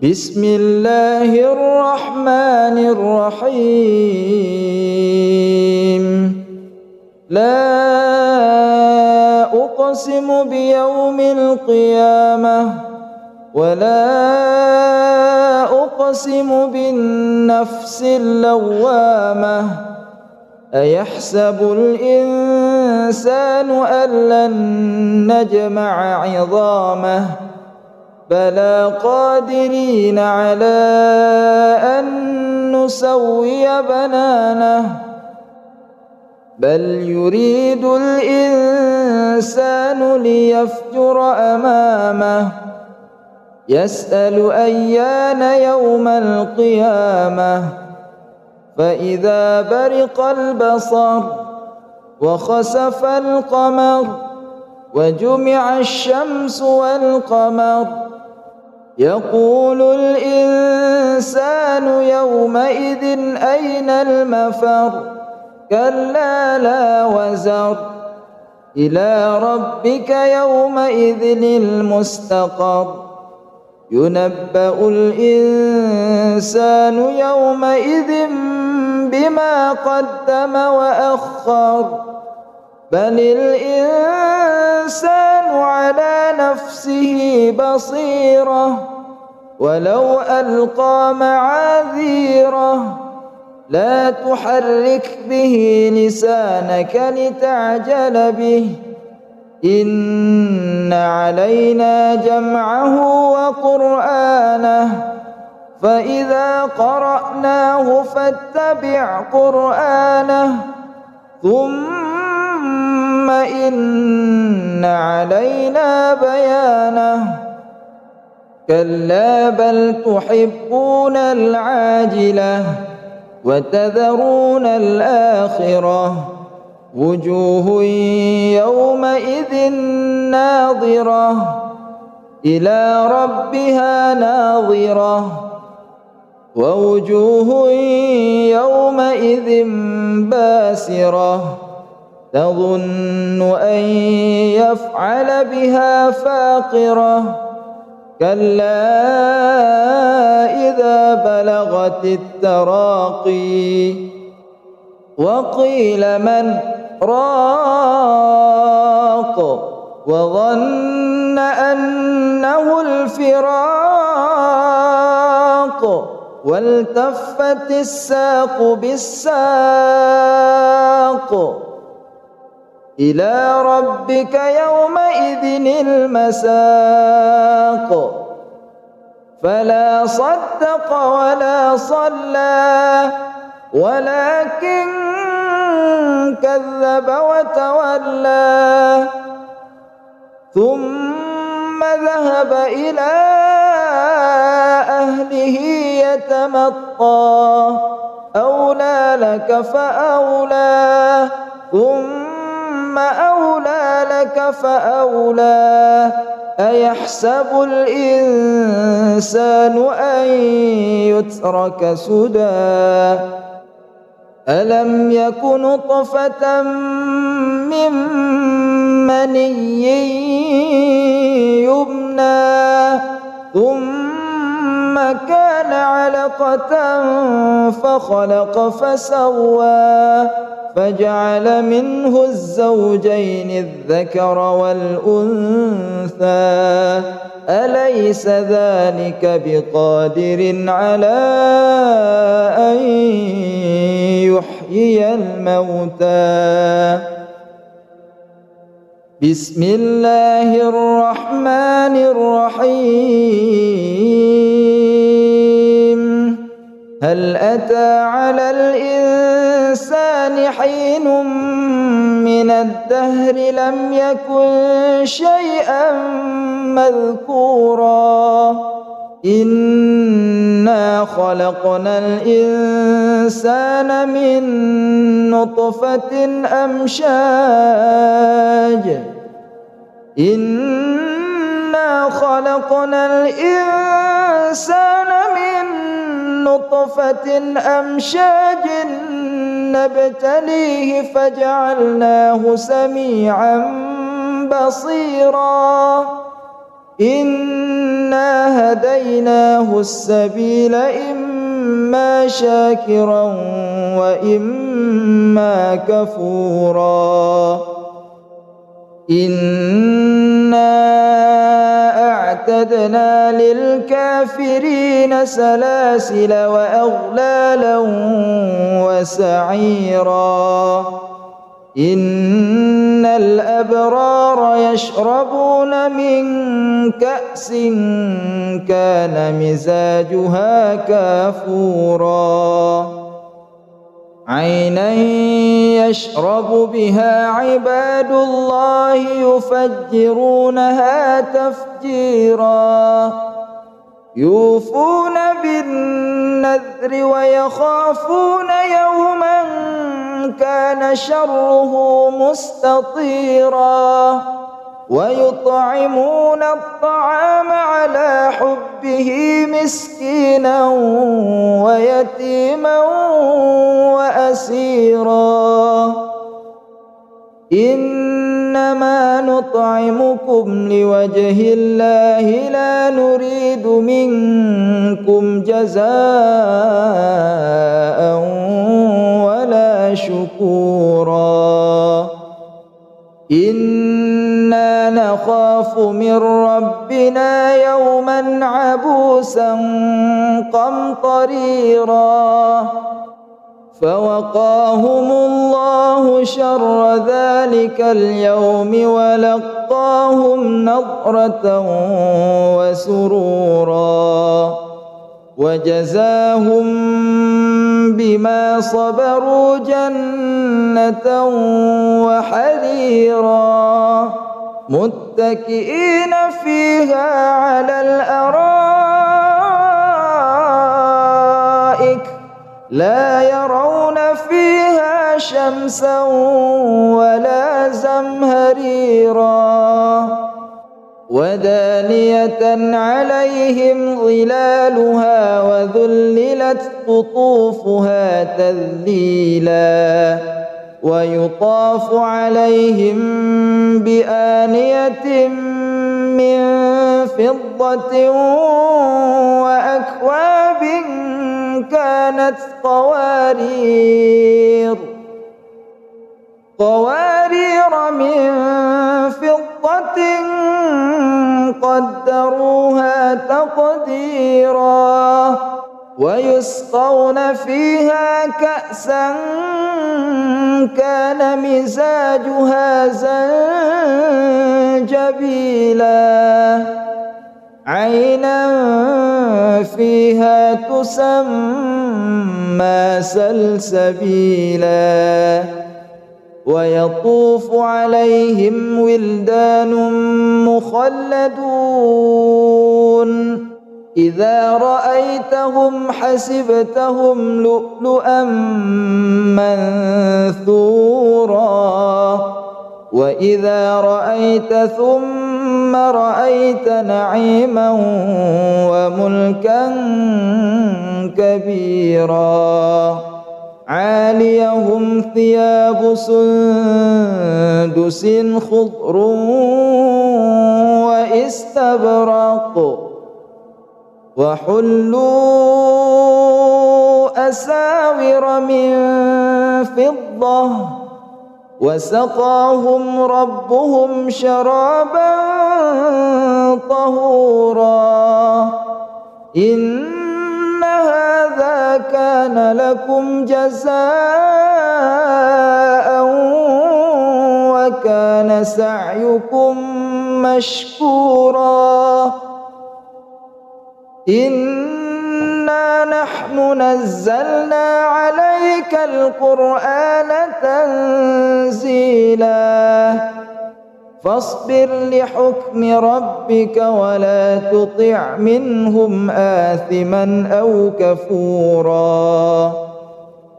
بسم الله الرحمن الرحيم. لا أقسم بيوم القيامة ولا أقسم بالنفس اللوامة. أيحسب الإنسان أن لن نجمع عظامه بلى قادرين على أن نسوي بنانه بل يريد الإنسان ليفجر أمامه يسأل أيان يوم القيامة فإذا برق البصر وخسف القمر وجمع الشمس والقمر يقول الإنسان يومئذ أين المفر كلا لا وزر إلى ربك يومئذ المستقر ينبأ الإنسان يومئذ بما قدم وأخر بل الإنسان على نفسه بصيرة ولو ألقى معاذيره لا تحرك به لسانك لتعجل به إن علينا جمعه وقرآنه فإذا قرأناه فاتبع قرآنه ثم إن علينا بيانه كلا بل تحبون العاجلة وتذرون الآخرة وجوه يومئذ ناظرة إلى ربها ناظرة ووجوه يومئذ باسرة تظن أن يفعل بها فاقرة كلا إذا بلغت التراقي وقيل من راق وظن أنه الفراق والتفت الساق بالساق إلى ربك يومئذ المساق فلا صدق ولا صلى ولكن كذب وتولى ثم ذهب إلى أهله يتمطى أولى لك فأولى ثم أولى لك فأولى أيحسب الإنسان أن يترك سدى ألم يك نطفة من مني يمنى ثم كان علقة فخلق فسوى فجعل منه الزوجين الذكر والأنثى أليس ذلك بقادر على أن يحيي الموتى بسم الله الرحمن الرحيم هل أتى على الإنسان حين من الدهر لم يكن شيئا مذكورا إنا خلقنا الإنسان من نطفة أمشاج إنا خلقنا الإنسان من نطفة أمشاج نبتليه فجعلناه سميعا بصيرا إن إنا هديناه السبيل إما شاكرا وإما كفورا إنا أعتدنا للكافرين سلاسل وأغلالا وسعيرا إن الأبرار يشربون من كأس كان مزاجها كافورا عينا يشرب بها عباد الله يفجرونها تفجيرا يوفون بالنذر ويخافون يوما كان شره مستطيرا ويطعمون الطعام على حبه مسكينا ويتيما وأسيرا إنما نطعمكم لوجه الله لا نريد منكم جزاء ولا شكورا إنا نخاف من ربنا يوما عبوسا قمطريرا فوقاهم الله شر ذلك اليوم ولقاهم نضرة وسرورا وجزاهم بما صبروا جنة وحريرا متكئين فيها على الأرائك لا يرون فيها شمسا ولا زمهريرا ودانية عليهم ظلالها وذللت قطوفها تذليلا ويطاف عليهم بآنية من فضة وأكواب كانت قوارير من فضة قدروها تقديرا ويسقون فيها كأسا كان مزاجها زنجبيلا عينا فيها تسمى سلسبيلا ويطوف عليهم ولدان مخلدون إذا رأيتهم حسبتهم لؤلؤا منثورا وإذا رأيت ثم رأيت نعيما وملكا كبيرا عاليهم ثياب سندس خضر واستبرق وحلوا أساور من فضة وسقاهم ربهم شرابا طهورا إن هذا كان لكم جزاء وكان سعيكم مشكورا إنا نحن نزلنا عليك القرآن تنزيلا فاصبر لحكم ربك ولا تطع منهم آثما أو كفورا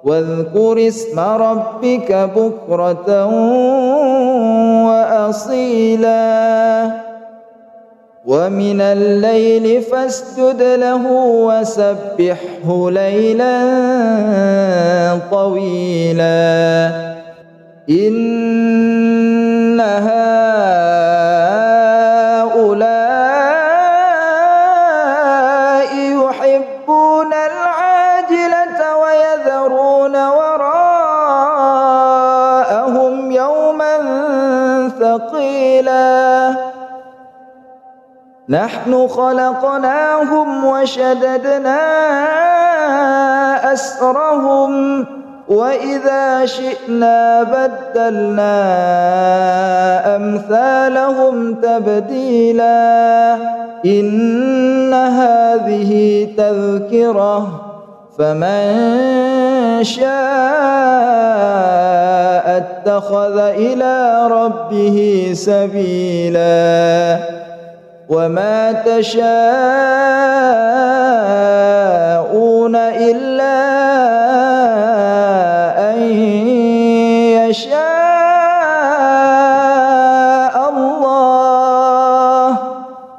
واذكر اسم ربك بكرة وأصيلا ومن الليل فاسجد له وسبحه ليلا طويلا إن هؤلاء نحن خلقناهم وشددنا أسرهم وإذا شئنا بدلنا أمثالهم تبديلا إن هذه تذكرة فمن شاء اتخذ إلى ربه سبيلا وما تشاءون إلا أن يشاء الله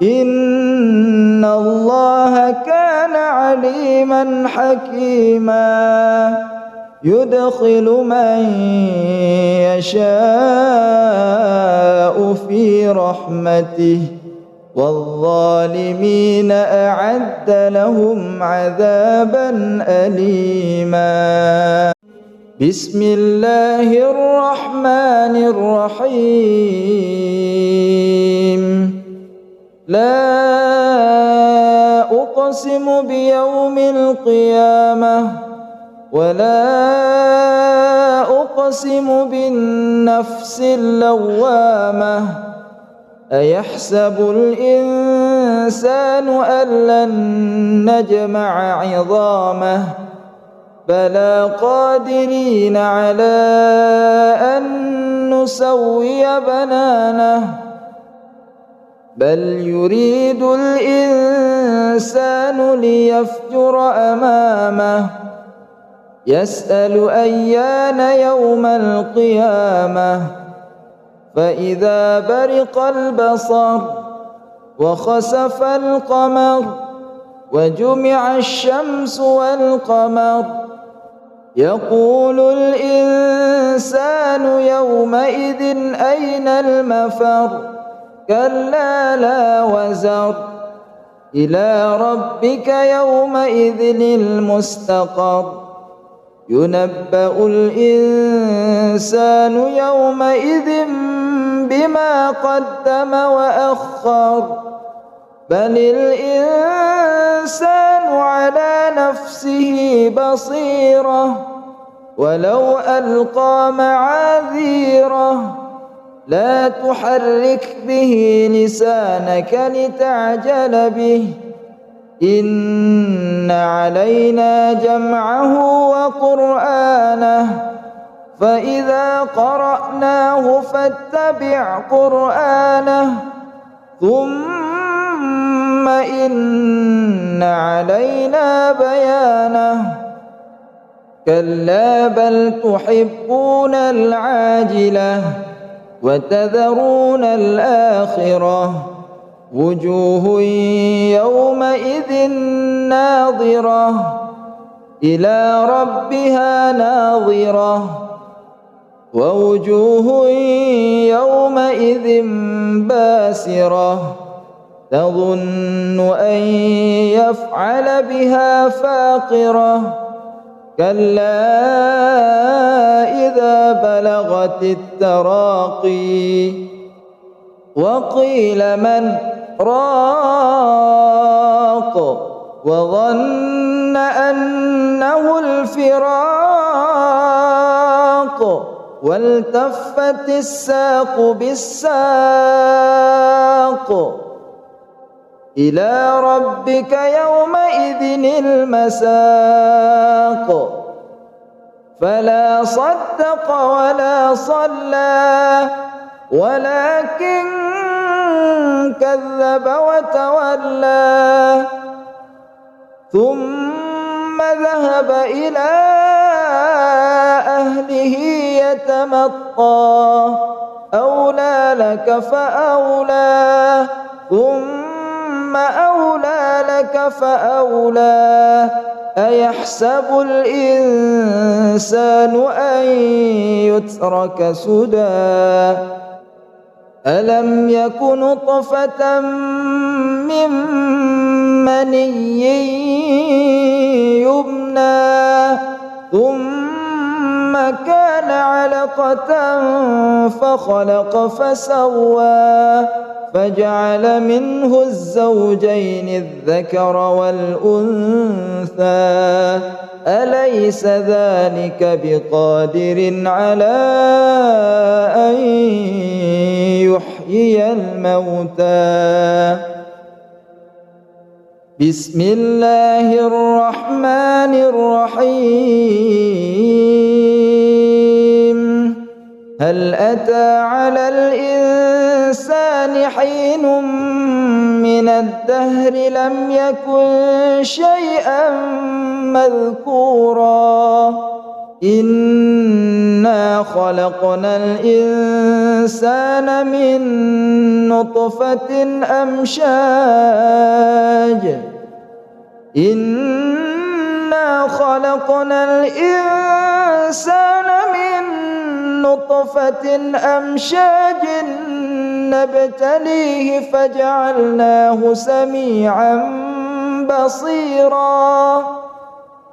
إن الله كان عليما حكيما يدخل من يشاء في رحمته والظالمين أعد لهم عذابا أليما بسم الله الرحمن الرحيم لا أقسم بيوم القيامة ولا أقسم بالنفس اللوامة أيحسب الإنسان أن لن نجمع عظامه بلى قادرين على أن نسوي بنانه بل يريد الإنسان ليفجر أمامه يسأل أيان يوم القيامة فإذا برق البصر وخسف القمر وجمع الشمس والقمر يقول الإنسان يومئذ أين المفر كلا لا وزر إلى ربك يومئذ المستقر ينبأ الإنسان يومئذ بما قدم وأخر بل الإنسان على نفسه بصيرة ولو ألقى معاذيره لا تحرك به لسانك لتعجل به إن علينا جمعه وقرآنه فإذا قرأناه فاتبع قرآنه ثم إن علينا بيانه كلا بل تحبون العاجلة وتذرون الآخرة وجوه يومئذ ناظرة إلى ربها ناظرة ووجوه يومئذ باسرة تظن أن يفعل بها فاقرة كلا إذا بلغت التراقي وقيل من راق وظن أنه الفراق والتفت الساق بالساق إلى ربك يومئذ المساق فلا صدق ولا صلى ولكن كذب وتولى ثم ذهب إلى أهله يتمطى أولى لك فأولى ثم أولى لك فأولى أيحسب الإنسان أن يترك سدى ألم يك نطفة من مني يمنى ثم كان علقة فخلق فسوى فجعل منه الزوجين الذكر والأنثى أليس ذلك بقادر على أن يحيي الموتى بسم الله الرحمن الرحيم هل أتى على الإنسان حين من الدهر لم يكن شيئا مذكورا إنا خلقنا الإنسان من نطفة أمشاج إنا خلقنا الإنسان من نطفة أمشاج نبتليه فجعلناه سميعا بصيرا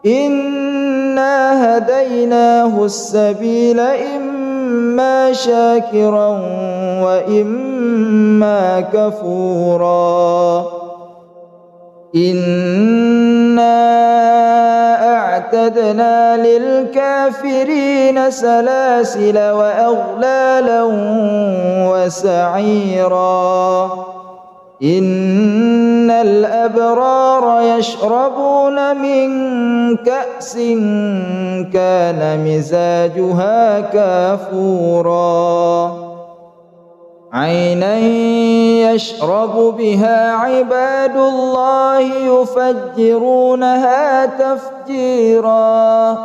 إنا هديناه السبيل إما شاكرا وإما كفورا إنا أعتدنا للكافرين سلاسل وأغلالا وسعيرا إن الأبرار يشربون من كأس كان مزاجها كافورا عينا يشرب بها عباد الله يفجرونها تفجيرا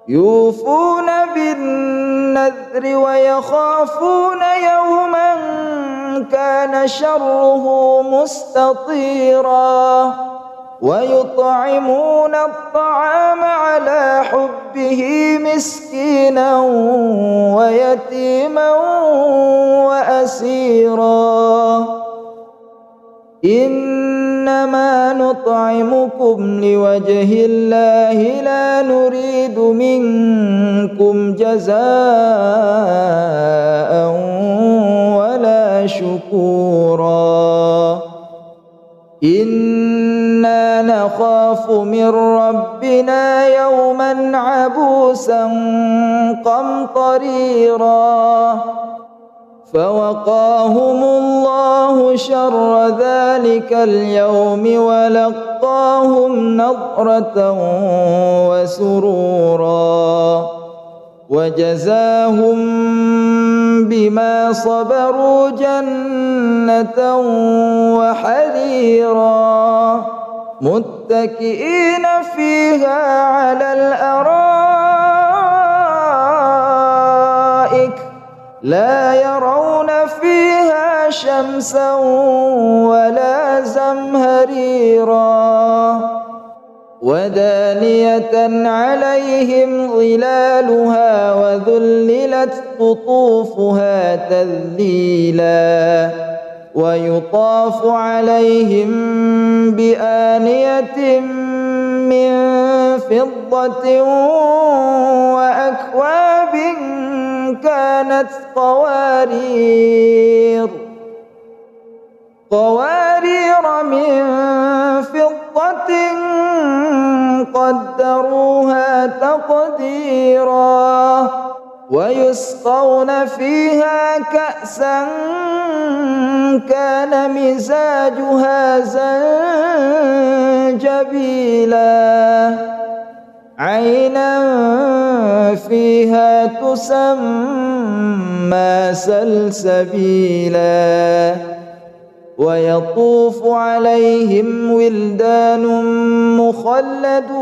يوفون بالنذر ويخافون يوما كان شره مستطيرا ويطعمون الطعام على حبه مسكينا ويتيما وأسيرا إنما نطعمكم لوجه الله لا نريد منكم جزاء ولا شكورا إنا نخاف من ربنا يوما عبوسا قمطريرا فوقاهم الله شر ذلك اليوم ولقاهم نضرة وسرورا وجزاهم بما صبروا جنة وحريرا متكئين فيها على الأرائك لا يرون فيها شمسا ولا زمهريرا ودانية عليهم ظلالها وذللت قطوفها تذليلا ويطاف عليهم بآنية من فضة وأكواب كانت قوارير من فضة قدروها تقديرا ويسقون فيها كأسا كان مزاجها زنجبيلا عينا فيها تسمى سلسبيلا ويطوف عليهم ولدان مخلدون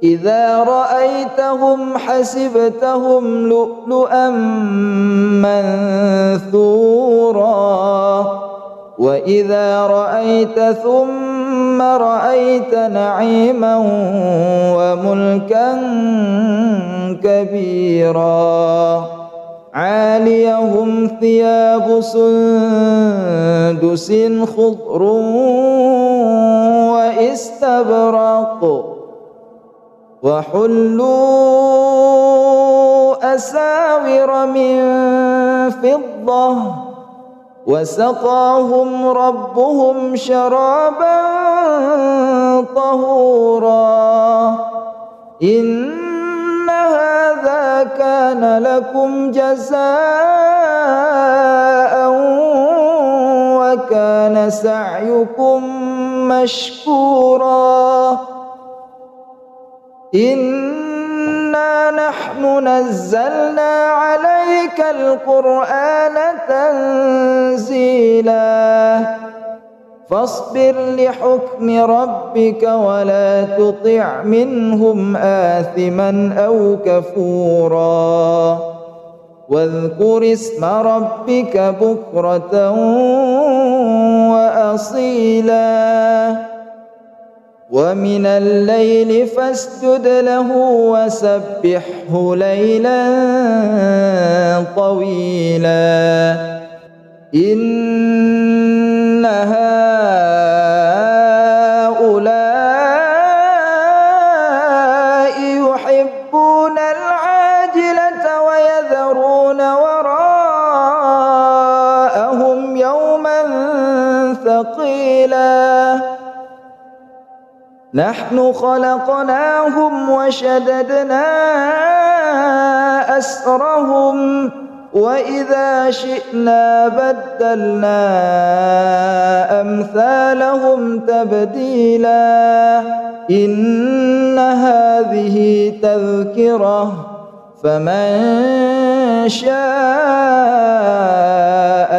إذا رأيتهم حسبتهم لؤلؤا منثورا وإذا رأيت ثم رأيت نعيما وملكا كبيرا عاليهم ثياب سندس خضر واستبرق وحلوا أساور من فضة وسقاهم ربهم شرابا طهورا إن هذا كان لكم جزاء وكان سعيكم مشكورا إنا نحن نزلنا عليك القرآن تنزيلا فاصبر لحكم ربك ولا تطع منهم آثما أو كفورا واذكر اسم ربك بكرة وأصيلا ومن الليل فاسجد له وسبحه ليلا طويلا إن هؤلاء يحبون العاجلة ويذرون وراءهم يوما ثقيلا نحن خلقناهم وشددنا أسرهم وإذا شئنا بدلنا أمثالهم تبديلا إن هذه تذكرة فمن شاء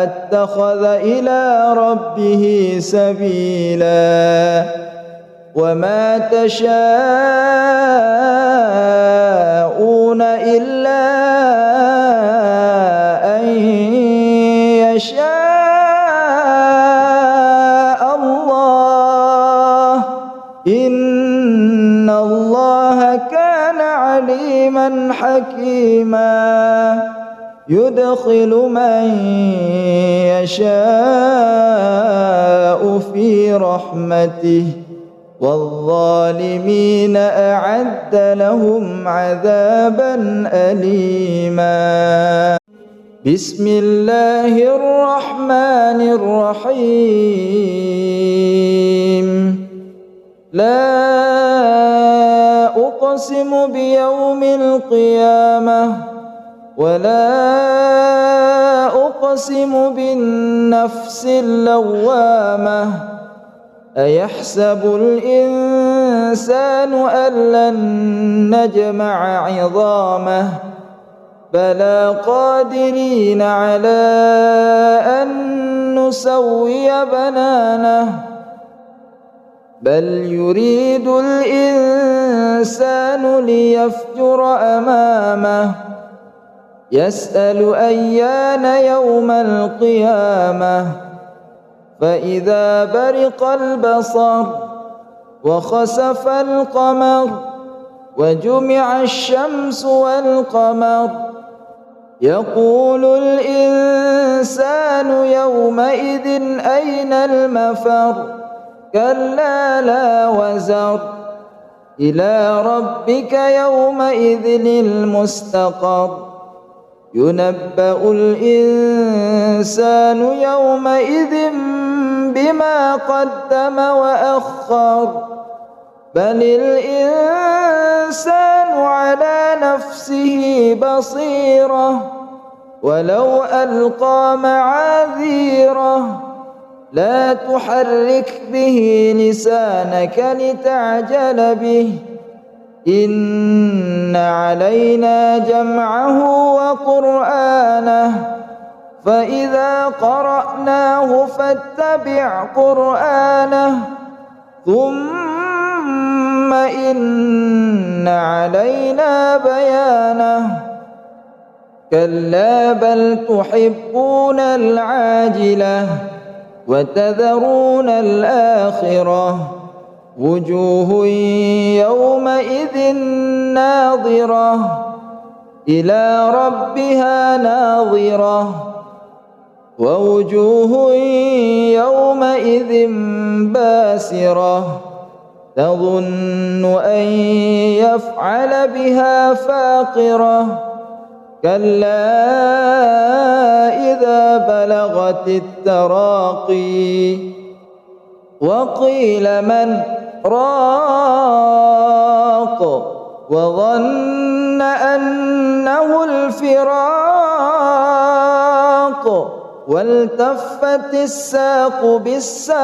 اتخذ إلى ربه سبيلا وما تشاءون إلا أن يشاء الله إن الله كان عليما حكيما يدخل من يشاء في رحمته والظالمين أعد لهم عذابا أليما بسم الله الرحمن الرحيم لا أقسم بيوم القيامة ولا أقسم بالنفس اللوامة أيحسب الإنسان أن لن نجمع عظامه بلى قادرين على أن نسوي بنانه بل يريد الإنسان ليفجر أمامه يسأل أيان يوم القيامة فإذا برق البصر وخسف القمر وجمع الشمس والقمر يقول الإنسان يومئذ أين المفر كلا لا وزر إلى ربك يومئذ المستقر ينبأ الإنسان يومئذ بما قدم وأخر بل الإنسان على نفسه بصيرة ولو ألقى معاذيره لا تحرك به لسانك لتعجل به إن علينا جمعه وقرآنه فإذا قرأناه فاتبع قرآنه ثم إن علينا بيانه كلا بل تحبون العاجلة وتذرون الآخرة وجوه يومئذ ناظرة إلى ربها ناظرة ووجوه يومئذ باسرة تظن أن يفعل بها فاقرة كلا إذا بلغت التراقي وقيل من راق وظن أنه الفراق والتفت الساق بالساق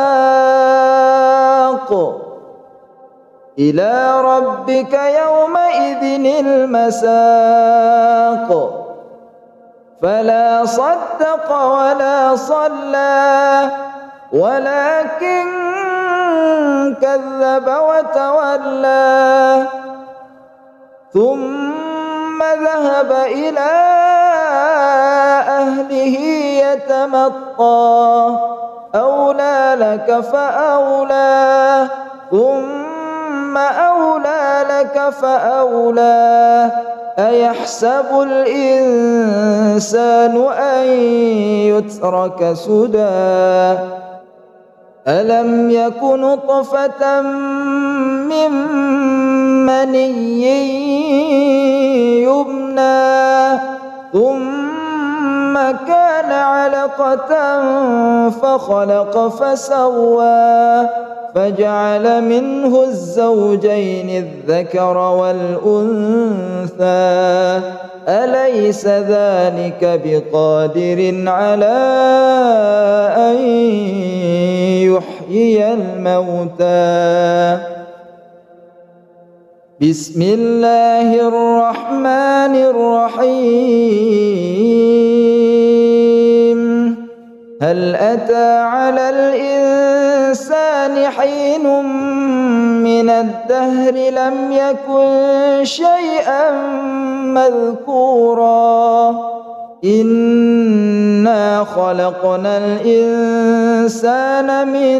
إلى ربك يومئذ المساق فلا صدق ولا صلى ولكن كذب وتولى ثم ذهب إلى أهله يتمطى أولى لك فأولى ثم أولى لك فأولى أيحسب الإنسان أن يترك سدى ألم يك نطفة من مني يمنى ثم كان علقة فخلق فسوى فجعل منه الزوجين الذكر والأنثى أليس ذلك بقادر على أن يحيي الموتى بسم الله الرحمن الرحيم هل أتى على الإنسان حين من الدهر لم يكن شيئا مذكورا إنا خلقنا الإنسان من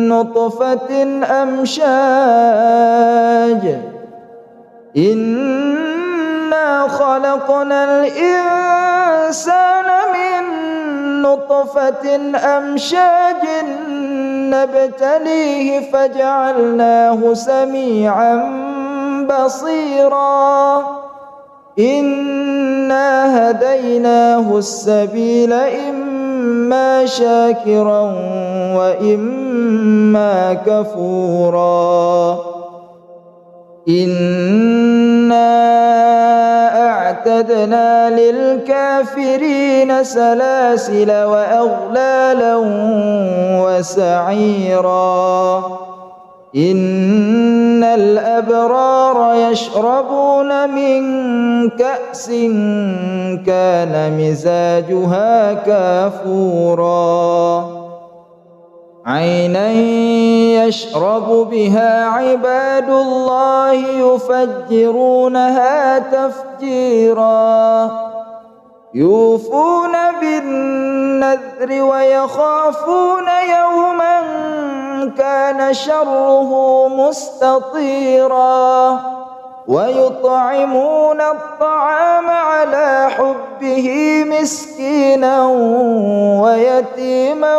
نطفة أمشاج إنا خلقنا الإنسان من نطفة أمشاج نبتليه فجعلناه سميعا بصيرا إنا هديناه السبيل إما شاكرا وإما كفورا إنا أعتدنا للكافرين سلاسل وأغلالا وسعيرا إن الأبرار يشربون من كأس كان مزاجها كافورا عينا يشرب بها عباد الله يفجرونها تفجيرا يوفون بالنذر ويخافون يوما كان شره مستطيرا ويطعمون الطعام على حبه مسكينا ويتيما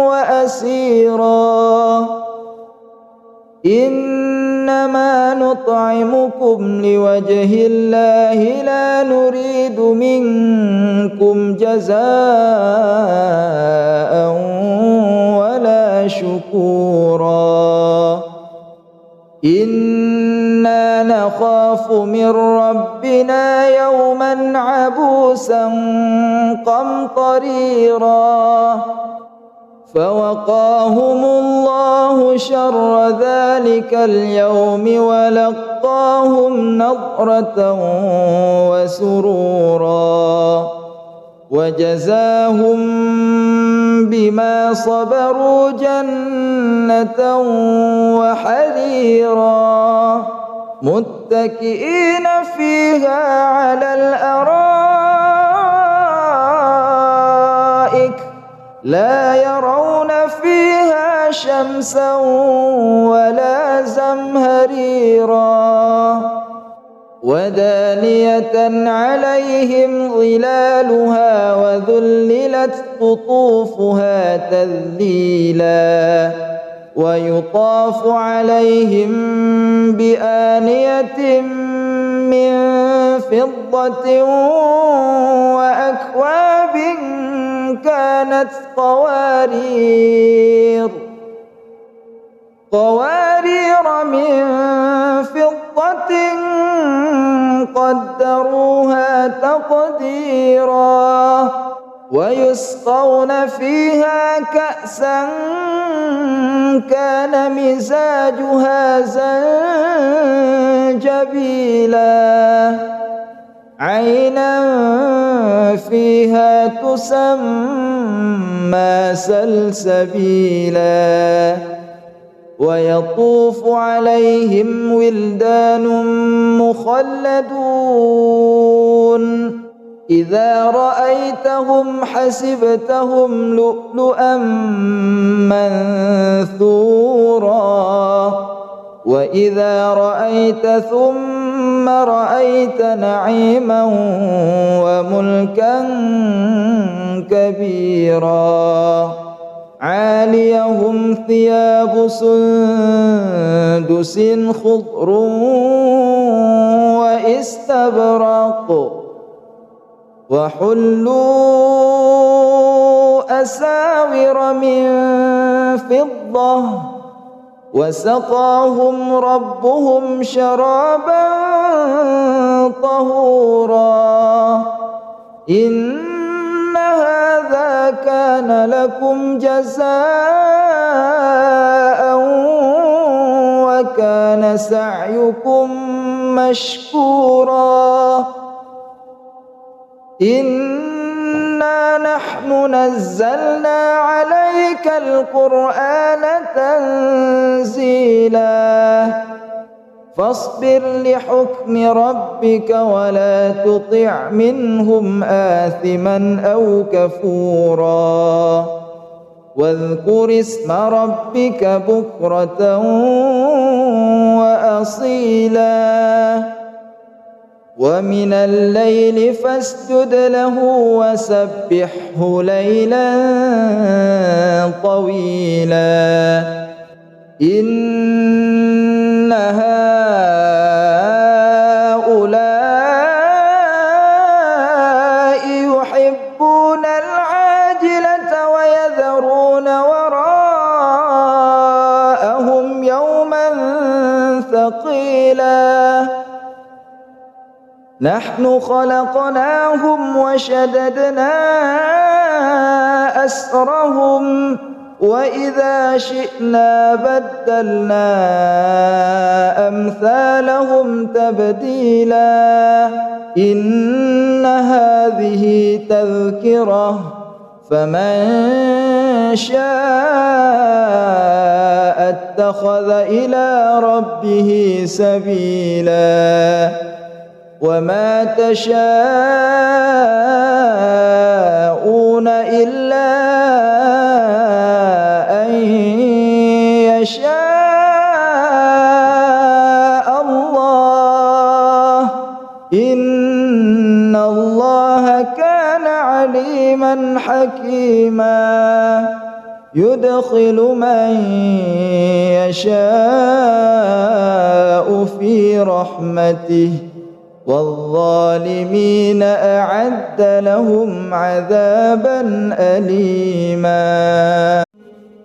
وأسيرا إنما نطعمكم لوجه الله لا نريد منكم جزاء ولا شكورا إنا نخاف من ربنا يوما عبوسا قمطريرا فوقاهم الله شر ذلك اليوم ولقاهم نضرة وسرورا وجزاهم بما صبروا جنة وحريرا متكئين فيها على الأرائك لا يرون فيها شمسا ولا زمهريرا ودانية عليهم ظلالها وذللت قطوفها تذليلا ويطاف عليهم بآنية من فضة وأكواب كانت قوارير من فضة قدروها تقديرا ويسقون فيها كأسا كان مزاجها زنجبيلا عينا فيها تسمى سلسبيلا ويطوف عليهم ولدان مخلدون إذا رأيتهم حسبتهم لؤلؤا منثورا وإذا رأيت ثم رأيت نعيما وملكا كبيرا عاليهم ثياب سندس خضر واستبرق وحلوا أساور من فضة وسقاهم ربهم شرابا طهورا إن هذا كان لكم جزاء وكان سعيكم مشكورا إنا نحن نزلنا عليك القرآن تنزيلا فاصبر لحكم ربك ولا تطع منهم آثما أو كفورا واذكر اسم ربك بكرة وأصيلا ومن الليل فاسجد له وسبحه ليلا طويلا إن هؤلاء يحبون العاجلة ويذرون وراءهم يوما ثقيلا نحن خلقناهم وشددنا أسرهم وإذا شئنا بدلنا أمثالهم تبديلا إن هذه تذكرة فمن شاء اتخذ إلى ربه سبيلا وما تشاءون إلا أن يشاء الله إن الله كان عليما حكيما يدخل من يشاء في رحمته والظالمين أعد لهم عذابا أليما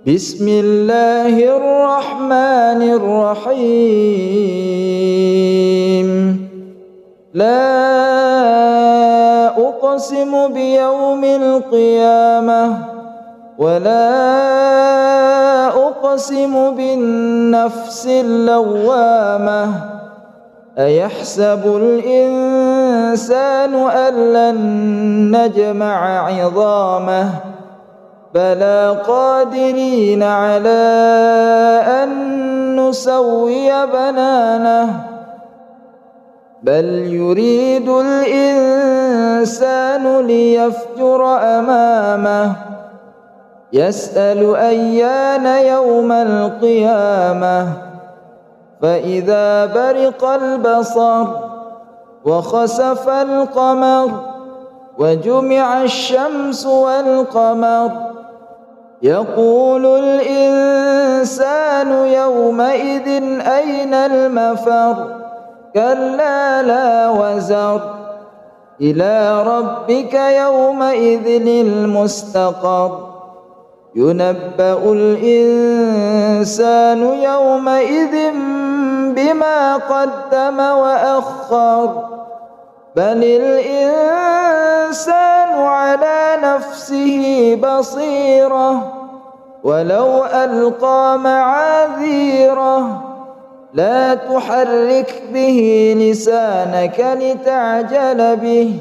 بسم الله الرحمن الرحيم لا أقسم بيوم القيامة ولا أقسم بالنفس اللوامة أيحسب الإنسان أن لن نجمع عظامه بلى قادرين على أن نسوي بنانه بل يريد الإنسان ليفجر أمامه يسأل أيان يوم القيامة فإذا برق البصر وخسف القمر وجمع الشمس والقمر يقول الإنسان يومئذ أين المفر كلا لا وزر إلى ربك يومئذ المستقر ينبأ الإنسان يومئذ بما قدم وأخر بل الإنسان على نفسه بصيرة ولو ألقى معاذيره لا تحرك به لسانك لتعجل به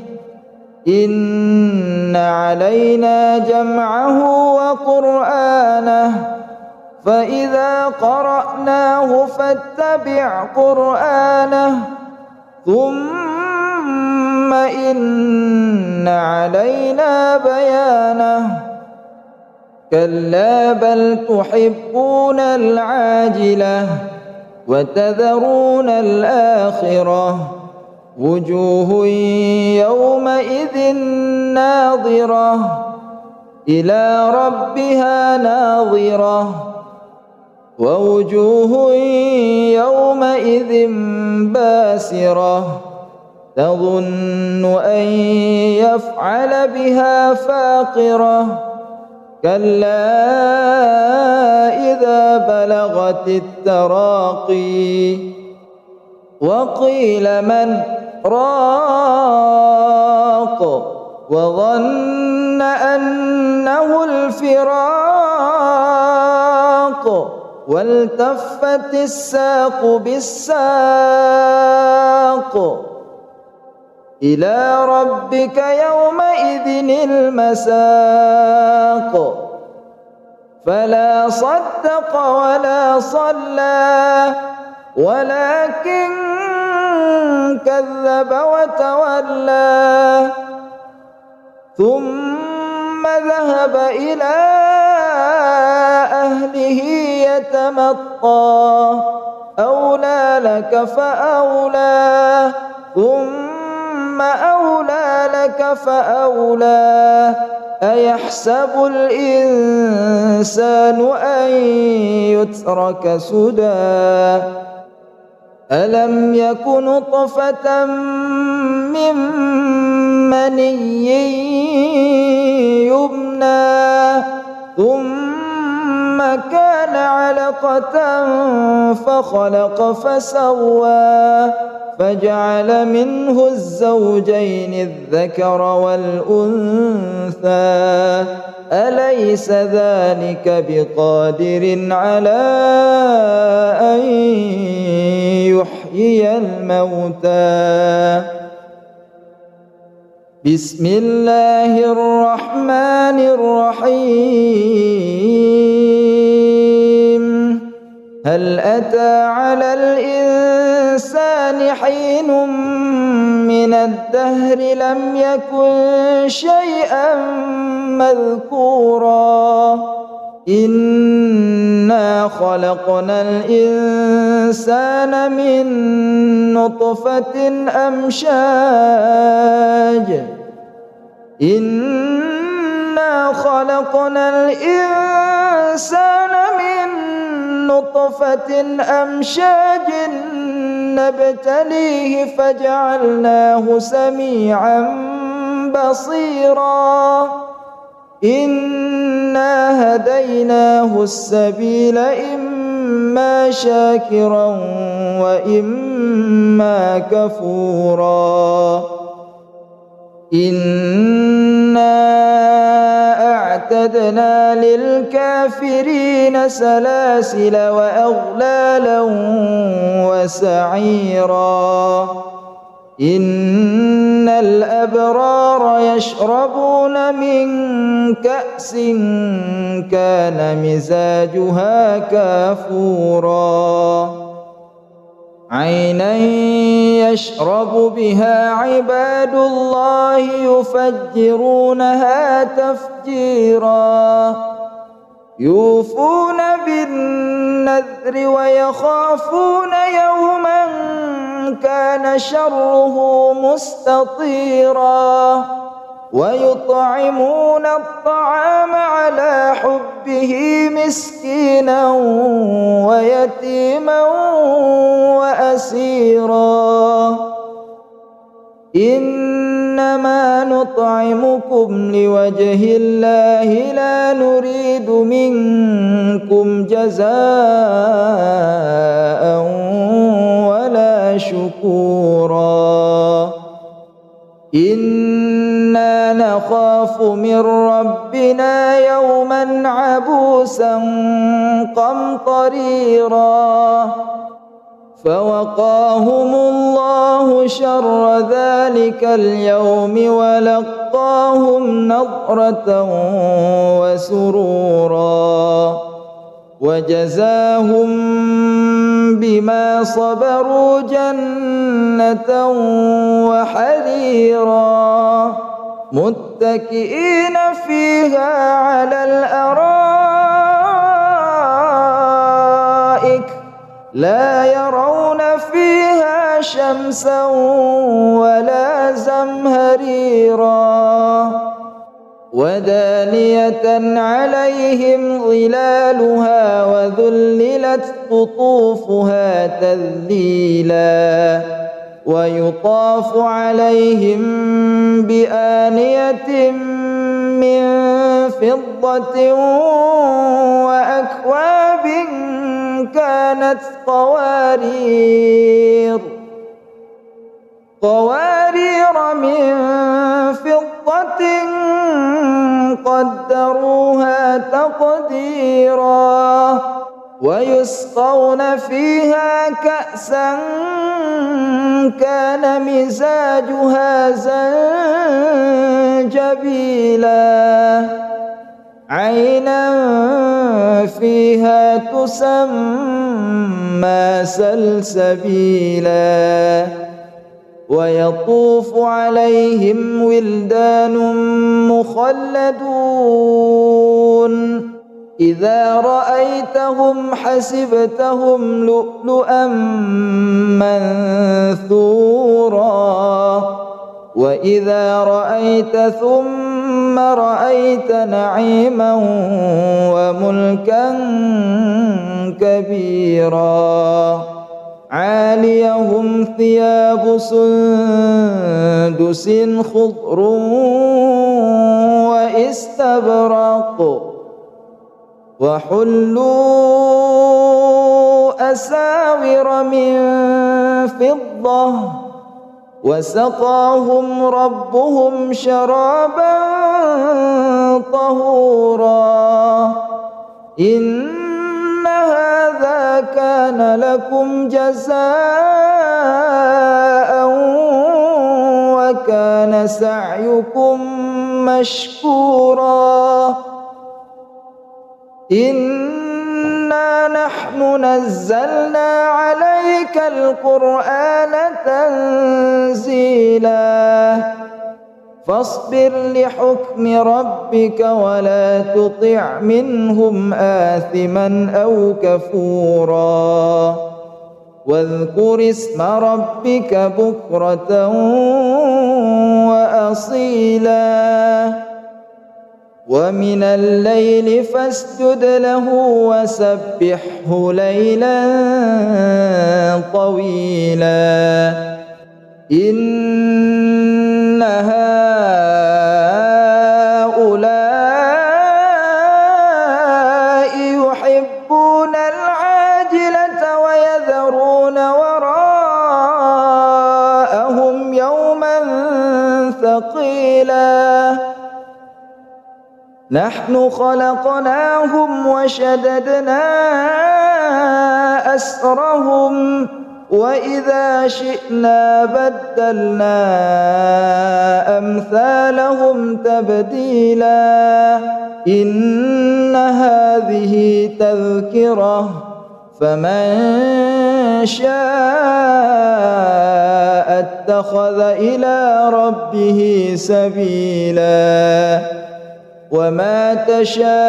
إن علينا جمعه وقرآنه فإذا قرأناه فاتبع قرآنه ثم إن علينا بيانه كلا بل تحبون العاجلة وتذرون الآخرة وجوه يومئذ ناظرة إلى ربها ناظرة ووجوه يومئذ باسرة تظن أن يفعل بها فاقرة كلا إذا بلغت التراقي وقيل من راق وظن أنه الفراق والتفت الساق بالساق إلى ربك يومئذ المساق فلا صدق ولا صلى ولكن كذب وتولى ثم ذهب إلى أهله يتمطى أولى لك فأولى ثم أولى لك فأولى أيحسب الإنسان أن يترك سدى ألم يك نطفة من مني يمنى ثم كان علقة فخلق فسوى فجعل منه الزوجين الذكر والأنثى أليس ذلك بقادر على أن يحيي الموتى بسم الله الرحمن الرحيم هل أتى على الإنسان حين من الدهر لم يكن شيئا مذكورا إنا خلقنا الإنسان من نطفة أمشاج إنا خلقنا الإنسان من نطفة أمشاج نبتليه فجعلناه سميعا بصيرا إنا هديناه السبيل إما شاكرا وإما كفورا إنا أعتدنا للكافرين سلاسل وأغلالا وسعيرا إن الأبرار يشربون من كأس كان مزاجها كافورا عينا يشرب بها عباد الله يفجرونها تفجيرا يوفون بالنذر ويخافون يوما كان شره مستطيرا ويطعمون الطعام على حبه مسكينا ويتيما وأسيرا إنما نطعمكم لوجه الله لا نريد منكم جزاء ولا شكورا إنا نخاف من ربنا يوما عبوسا قمطريرا فوقاهم الله شر ذلك اليوم ولقاهم نضرة وسرورا وجزاهم بما صبروا جنة وحريرا متكئين فيها على الأرائك لا يرون فيها شمسا ولا زمهريرا ودانية عليهم ظلالها وذللت قطوفها تذليلا ويطاف عليهم بآنية من فضة وأكواب كانت قوارير من فضة قدروها تقديرا ويسقون فيها كأسا كان مزاجها زنجبيلا عينا فيها تسمى سلسبيلا ويطوف عليهم ولدان مخلدون إذا رأيتهم حسبتهم لؤلؤا منثورا وإذا رأيت ثم رأيت نعيما وملكا كبيرا عاليهم ثياب سندس خضر واستبرق وحلوا أساور من فضة وسقاهم ربهم شرابا طهورا إن هذا كان لكم جزاء وكان سعيكم مشكورا إنا نحن نزلنا عليك القرآن تنزيلا فاصبر لحكم ربك ولا تطع منهم آثما أو كفورا واذكر اسم ربك بكرة وأصيلا ومن الليل فاسجد له وسبحه ليلا طويلا إن هؤلاء يحبون العاجلة ويذرون وراءهم يوما ثقيلا نحن خلقناهم وشددنا أسرهم وإذا شئنا بدلنا أمثالهم تبديلا إن هذه تذكرة فمن شاء اتخذ إلى ربه سبيلا وما تشاءون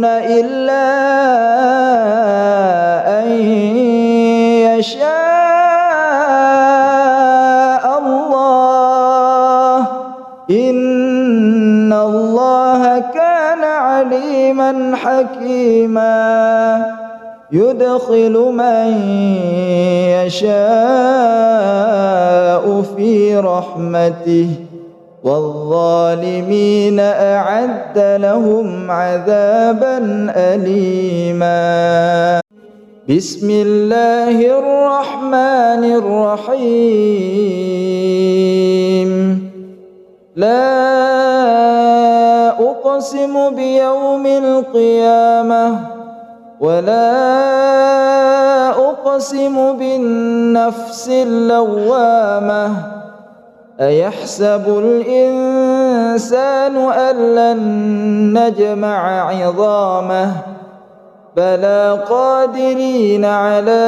إلا أن يشاء الله إن الله كان عليما حكيما يدخل من يشاء في رحمته والظالمين أعد لهم عذابا أليما. بسم الله الرحمن الرحيم. لا أقسم بيوم القيامة ولا أقسم بالنفس اللوامة. أيحسب الإنسان أن لن نجمع عظامه بلى قادرين على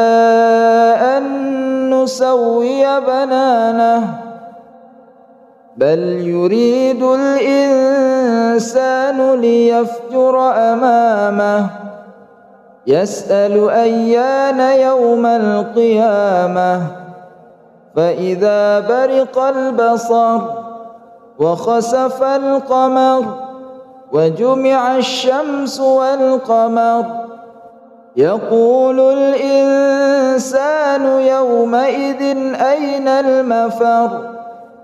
أن نسوي بنانه بل يريد الإنسان ليفجر أمامه يسأل أيان يوم القيامة فإذا برق البصر وخسف القمر وجمع الشمس والقمر يقول الإنسان يومئذ أين المفر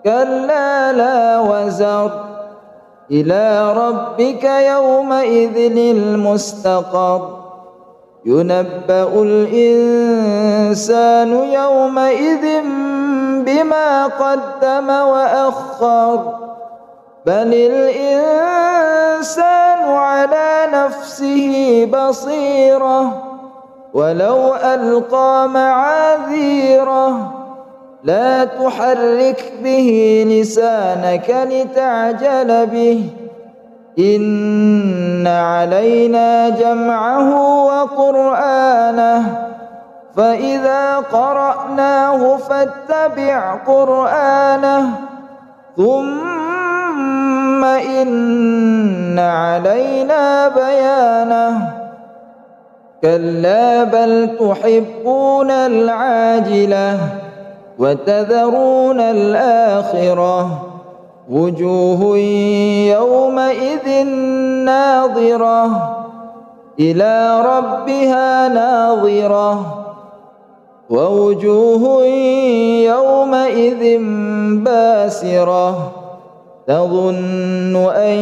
كلا لا وزر إلى ربك يومئذ المستقر ينبأ الإنسان يومئذ بما قدم وأخر بل الإنسان على نفسه بصيرة ولو ألقى معاذيره لا تحرك به لسانك لتعجل به إن علينا جمعه وقرآنه فإذا قرأناه فاتبع قرآنه ثم إن علينا بيانه كلا بل تحبون العاجلة وتذرون الآخرة وجوه يومئذ ناظرة إلى ربها ناظرة ووجوه يومئذ باسرة تظن أن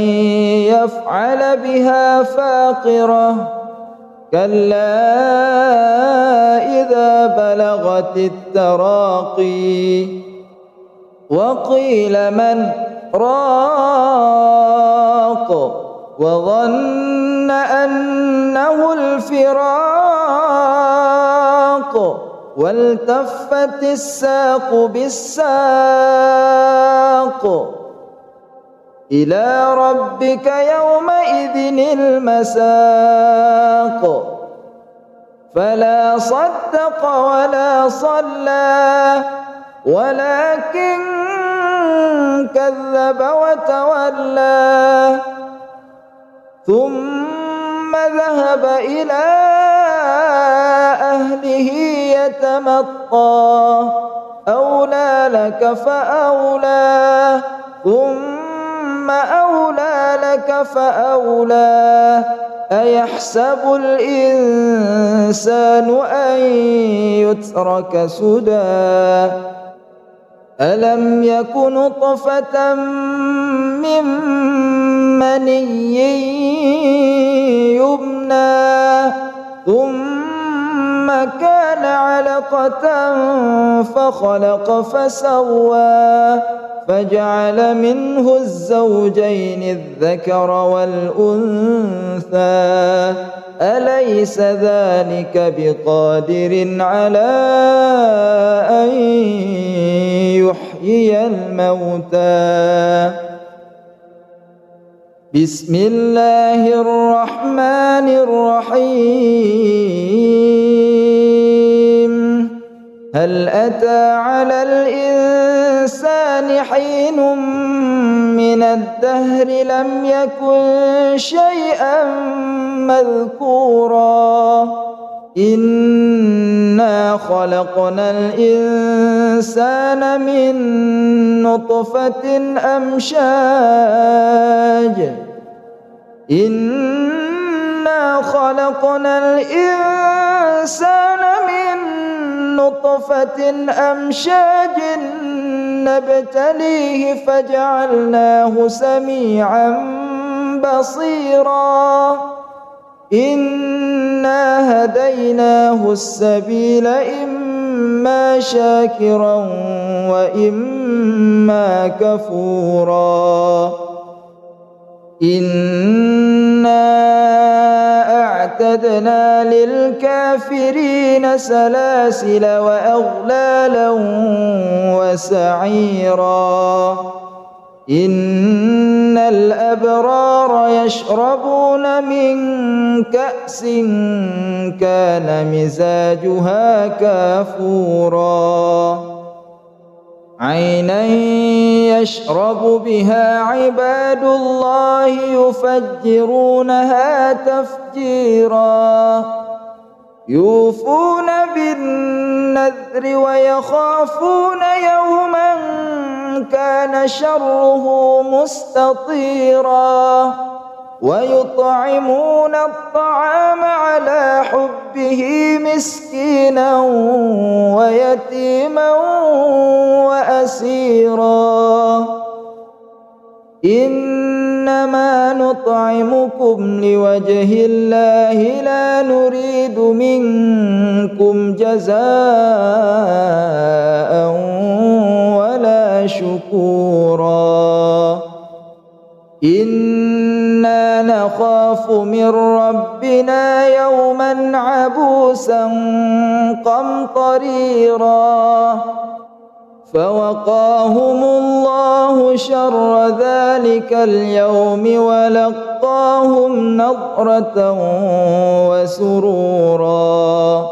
يفعل بها فاقرة كلا إذا بلغت التراقي وقيل من راق وظن أنه الفراق والتفت الساق بالساق إلى ربك يومئذ المساق فلا صدق ولا صلى ولكن كذب وتولى ثم ذهب إلى أهله يتمطى أولى لك فأولى ثم أولى لك فأولى أيحسب الإنسان أن يترك سدى ألم يك نطفة من مني يمنى ثم كان علقة فخلق فسوى فجعل منه الزوجين الذكر والأنثى أليس ذلك بقادر على أن يحيي الموتى بسم الله الرحمن الرحيم هل أتى على الإنسان حين من الدهر لم يكن شيئا مذكورا إنا خلقنا الإنسان من نطفة أمشاج إنا خلقنا الإنسان من نطفة أمشاج نبتليه فجعلناه سميعا بصيرا إنا هديناه السبيل إما شاكرا وإما كفورا إنا أعتدنا للكافرين سلاسل وأغلالا وسعيرا إن الأبرار يشربون من كأس كان مزاجها كافورا عينا يشرب بها عباد الله يفجرونها تفجيرا يوفون بالنذر ويخافون يوما كان شره مستطيرا ويطعمون الطعام على حبه مسكينا ويتيما وأسيرا إنما نطعمكم لوجه الله لا نريد منكم جزاء ولا شكورا إنا نخاف من ربنا يوما عبوسا قمطريرا فوقاهم الله شر ذلك اليوم ولقاهم نضرة وسرورا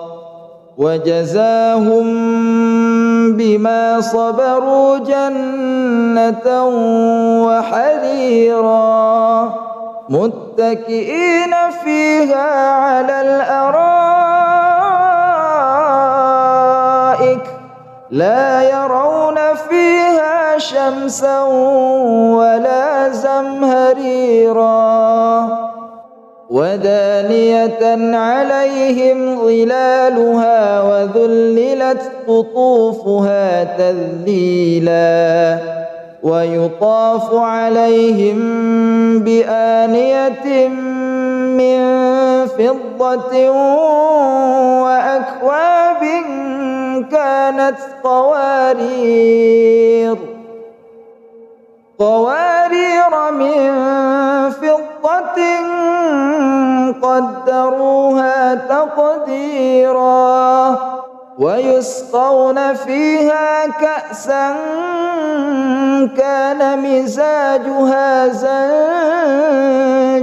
وجزاهم بما صبروا جنة وحريرا متكئين فيها على الأرائك لا يرون فيها شمسا ولا زمهريرا ودانية عليهم ظلالها وذللت قطوفها تذليلا ويطاف عليهم بآنية من فضة وأكواب كانت قوارير من فضة قدروها تقديرا ويسقون فيها كأسا كان مزاجها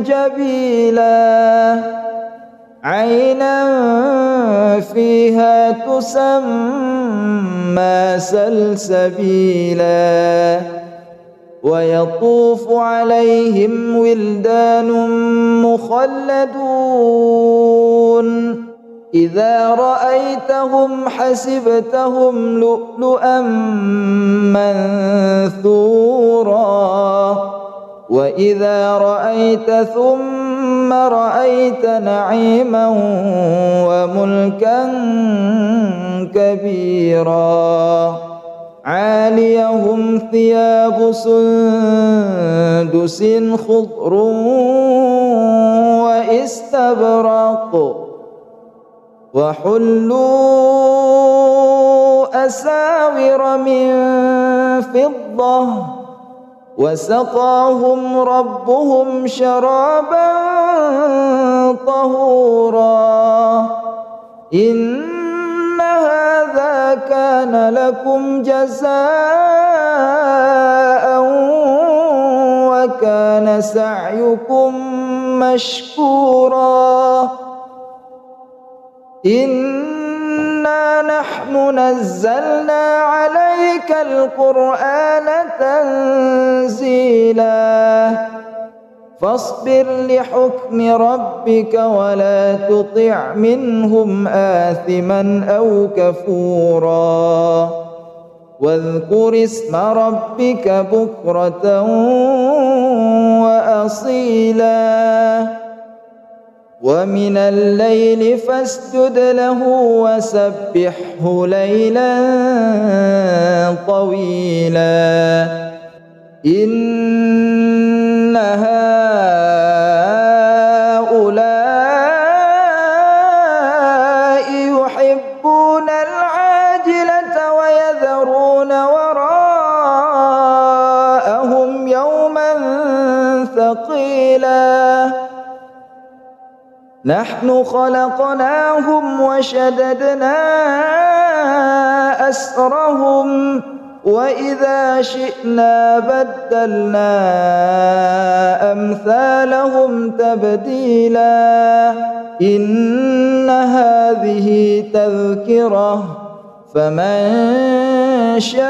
زنجبيلا عينا فيها تسمى سلسبيلا ويطوف عليهم ولدان مخلدون إذا رأيتهم حسبتهم لؤلؤا منثورا وإذا رأيت ثم رأيت نعيما وملكا كبيرا عاليهم ثياب سندس خضر واستبرق وحلوا أساور من فضة وسقاهم ربهم شرابا طهورا إن هذا كان لكم جزاء وكان سعيكم مشكورا إنا نحن نزلنا عليك القرآن تنزيلا فاصبر لحكم ربك ولا تطع منهم آثما أو كفورا واذكر اسم ربك بكرة وأصيلا ومن الليل فاسجد له وسبحه ليلا طويلا إن هؤلاء يحبون العاجلة ويذرون وراءهم يوما ثقيلا نحن خلقناهم وشددنا أسرهم وإذا شئنا بدلنا أمثالهم تبديلا إن هذه تذكرة فمن شاء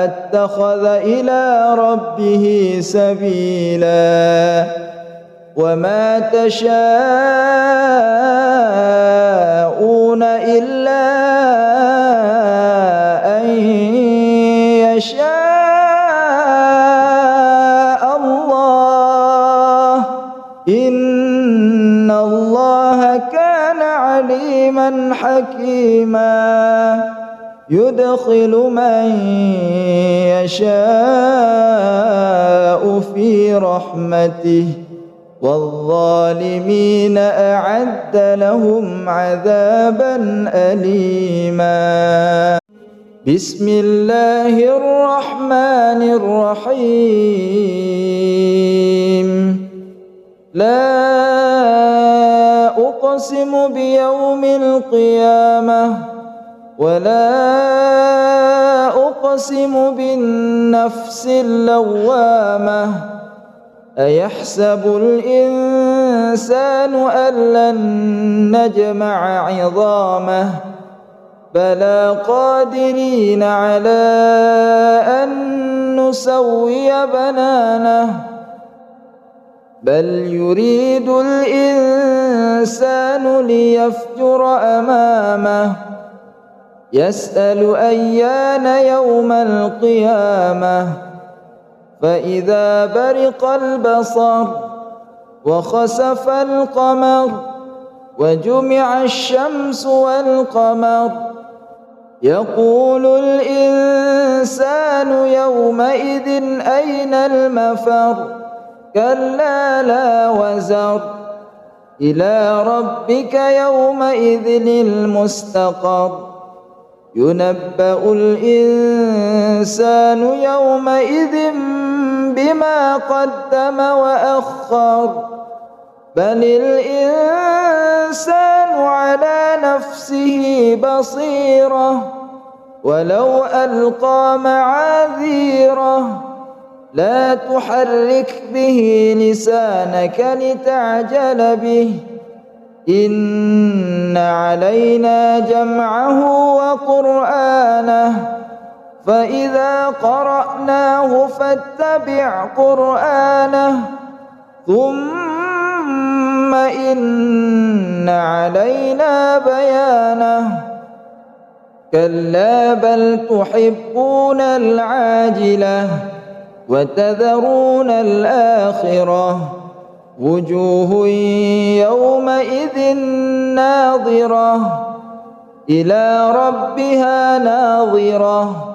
اتخذ إلى ربه سبيلا وما تشاءون إلا أن يشاء الله إن الله كان عليما حكيما يدخل من يشاء في رحمته والظالمين أعد لهم عذابا أليما بسم الله الرحمن الرحيم لا أقسم بيوم القيامة ولا أقسم بالنفس اللوامة أيحسب الإنسان أن لن نجمع عظامه بلى قادرين على أن نسوي بنانه بل يريد الإنسان ليفجر أمامه يسأل أيان يوم القيامة فإذا برق البصر وخسف القمر وجمع الشمس والقمر يقول الإنسان يومئذ أين المفر كلا لا وزر إلى ربك يومئذ المستقر ينبأ الإنسان يومئذ بما قدم وأخر بل الإنسان على نفسه بصيرة ولو ألقى معاذيره لا تحرك به لسانك لتعجل به إن علينا جمعه وقرآنه فإذا قرأناه فاتبع قرآنه ثم إن علينا بيانه كلا بل تحبون العاجلة وتذرون الآخرة وجوه يومئذ ناظرة إلى ربها ناظرة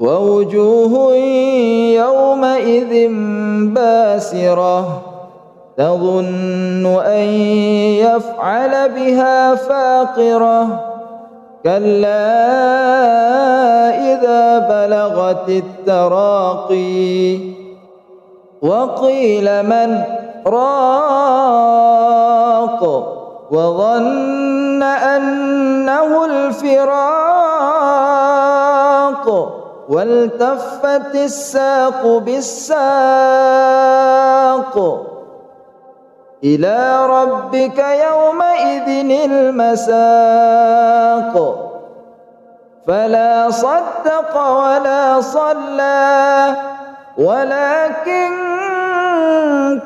ووجوه يومئذ باسرة تظن أن يفعل بها فاقرة كلا إذا بلغت التراقي وقيل من راق وظن أنه الفراق والتفت الساق بالساق إلى ربك يومئذ المساق فلا صدق ولا صلى ولكن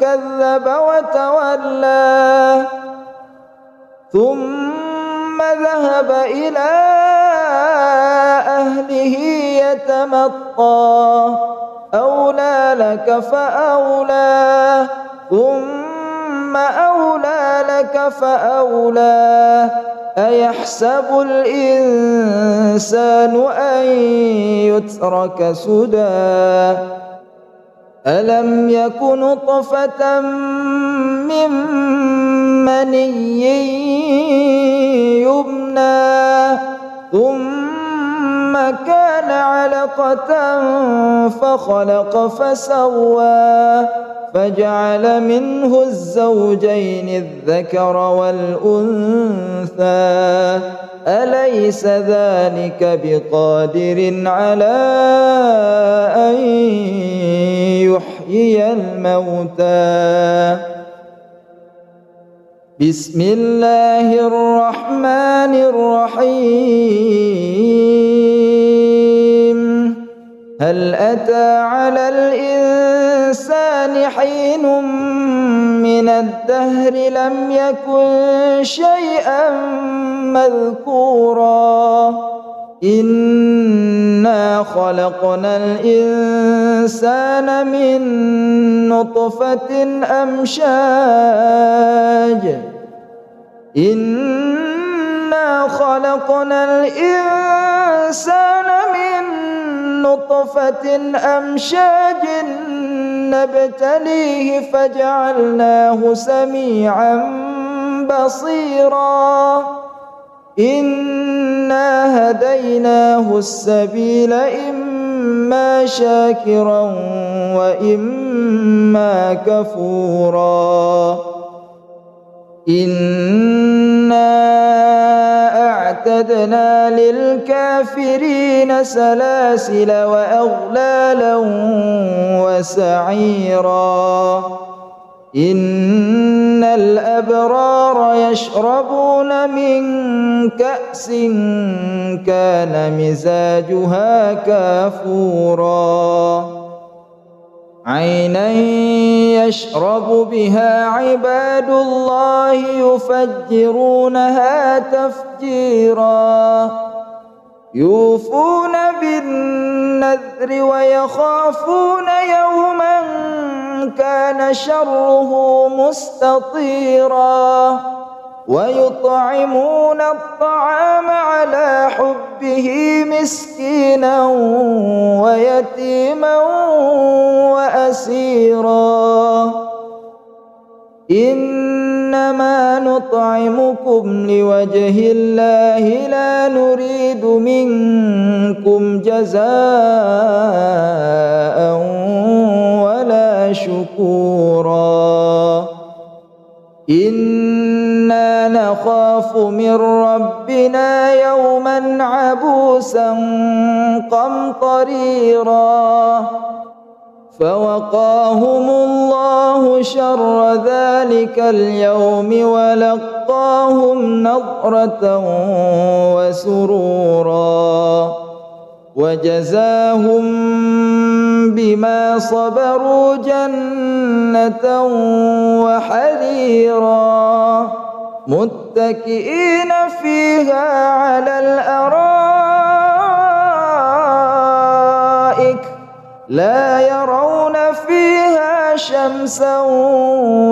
كذب وتولى ثم ذهب إلى أهله يتمطى أولى لك فأولى ثم ثم أولى لك فأولى أيحسب الإنسان أن يترك سدى ألم يك نطفة من مني يمنى ثم كان علقة فخلق فسوى فجعل منه الزوجين الذكر والأنثى أليس ذلك بقادر على أن يحيي الموتى بسم الله الرحمن الرحيم هل أتى على الإنسان حين من الدهر لم يكن شيئا مذكورا إنا خلقنا الإنسان من نطفة أمشاج إنا خلقنا الإنسان من نطفة أمشاج نبتليه فجعلناه سميعا بصيرا إنا هديناه السبيل إما شاكرا وإما كفورا إنا أعتدنا للكافرين سلاسل وأغلالا وسعيرا إن الأبرار يشربون من كأس كان مزاجها كافورا عينا يشرب بها عباد الله يفجرونها تفجيرا يوفون بالنذر ويخافون يوما كان شره مستطيرا ويطعمون الطعام على حبه مسكينا ويتيما وأسيرا إنما نطعمكم لوجه الله لا نريد منكم جزاء ولا شكورا إنا نخاف من ربنا يوما عبوسا قمطريرا فوقاهم الله شر ذلك اليوم ولقاهم نضرة وسرورا وجزاهم بما صبروا جنة وحريرا متكئين فيها على الأرائك لا يرون فيها شمسا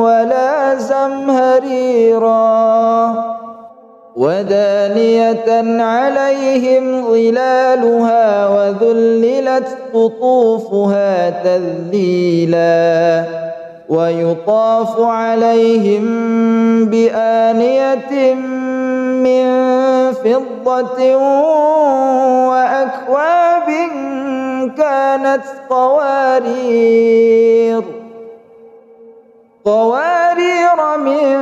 ولا زمهريرا ودانية عليهم ظلالها وذللت قطوفها تذليلا ويطاف عليهم بآنية من فضة وأكواب كانت قوارير من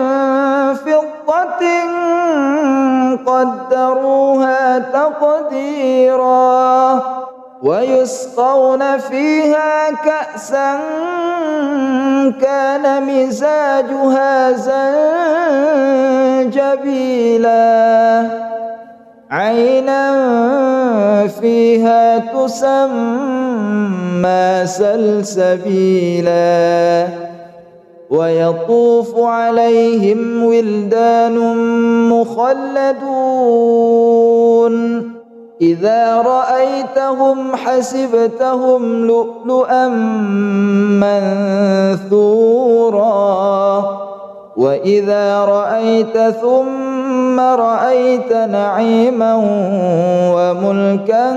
فضة قدروها تقديرا ويسقون فيها كأسا كان مزاجها زنجبيلا عينا فيها تسمى سلسبيلا ويطوف عليهم ولدان مخلدون إذا رأيتهم حسبتهم لؤلؤا منثورا وإذا رأيت ثم رأيت نعيما وملكا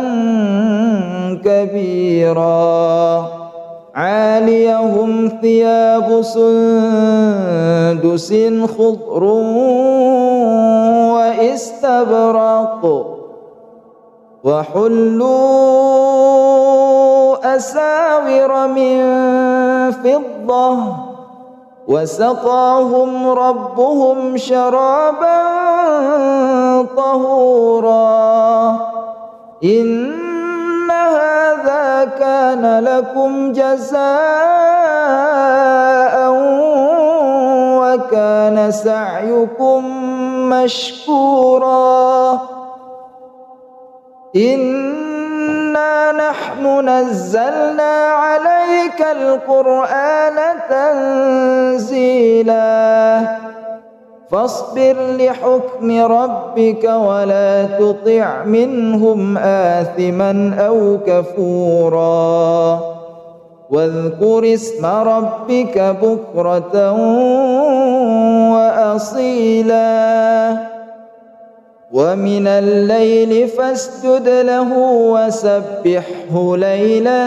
كبيرا عاليهم ثياب سندس خضر واستبرق وحلوا أساور من فضة وسقاهم ربهم شرابا طهورا إن هذا كان لكم جزاء وكان سعيكم مشكورا إنا نحن نزلنا عليك القرآن تنزيلا فاصبر لحكم ربك ولا تطع منهم آثما أو كفورا واذكر اسم ربك بكرة وأصيلا ومن الليل فاسجد له وسبحه ليلا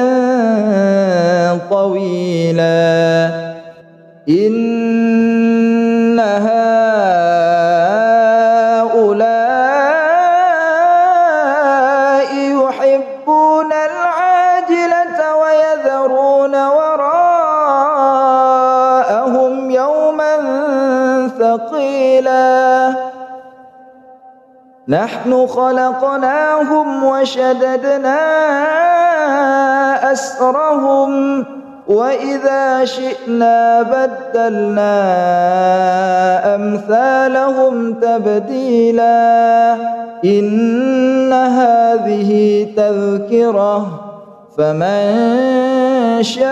طويلا إن هؤلاء يحبون العاجلة ويذرون وراءهم يوما ثقيلا نحن خلقناهم وشددنا أسرهم وإذا شئنا بدلنا أمثالهم تبديلا إن هذه تذكرة فمن شاء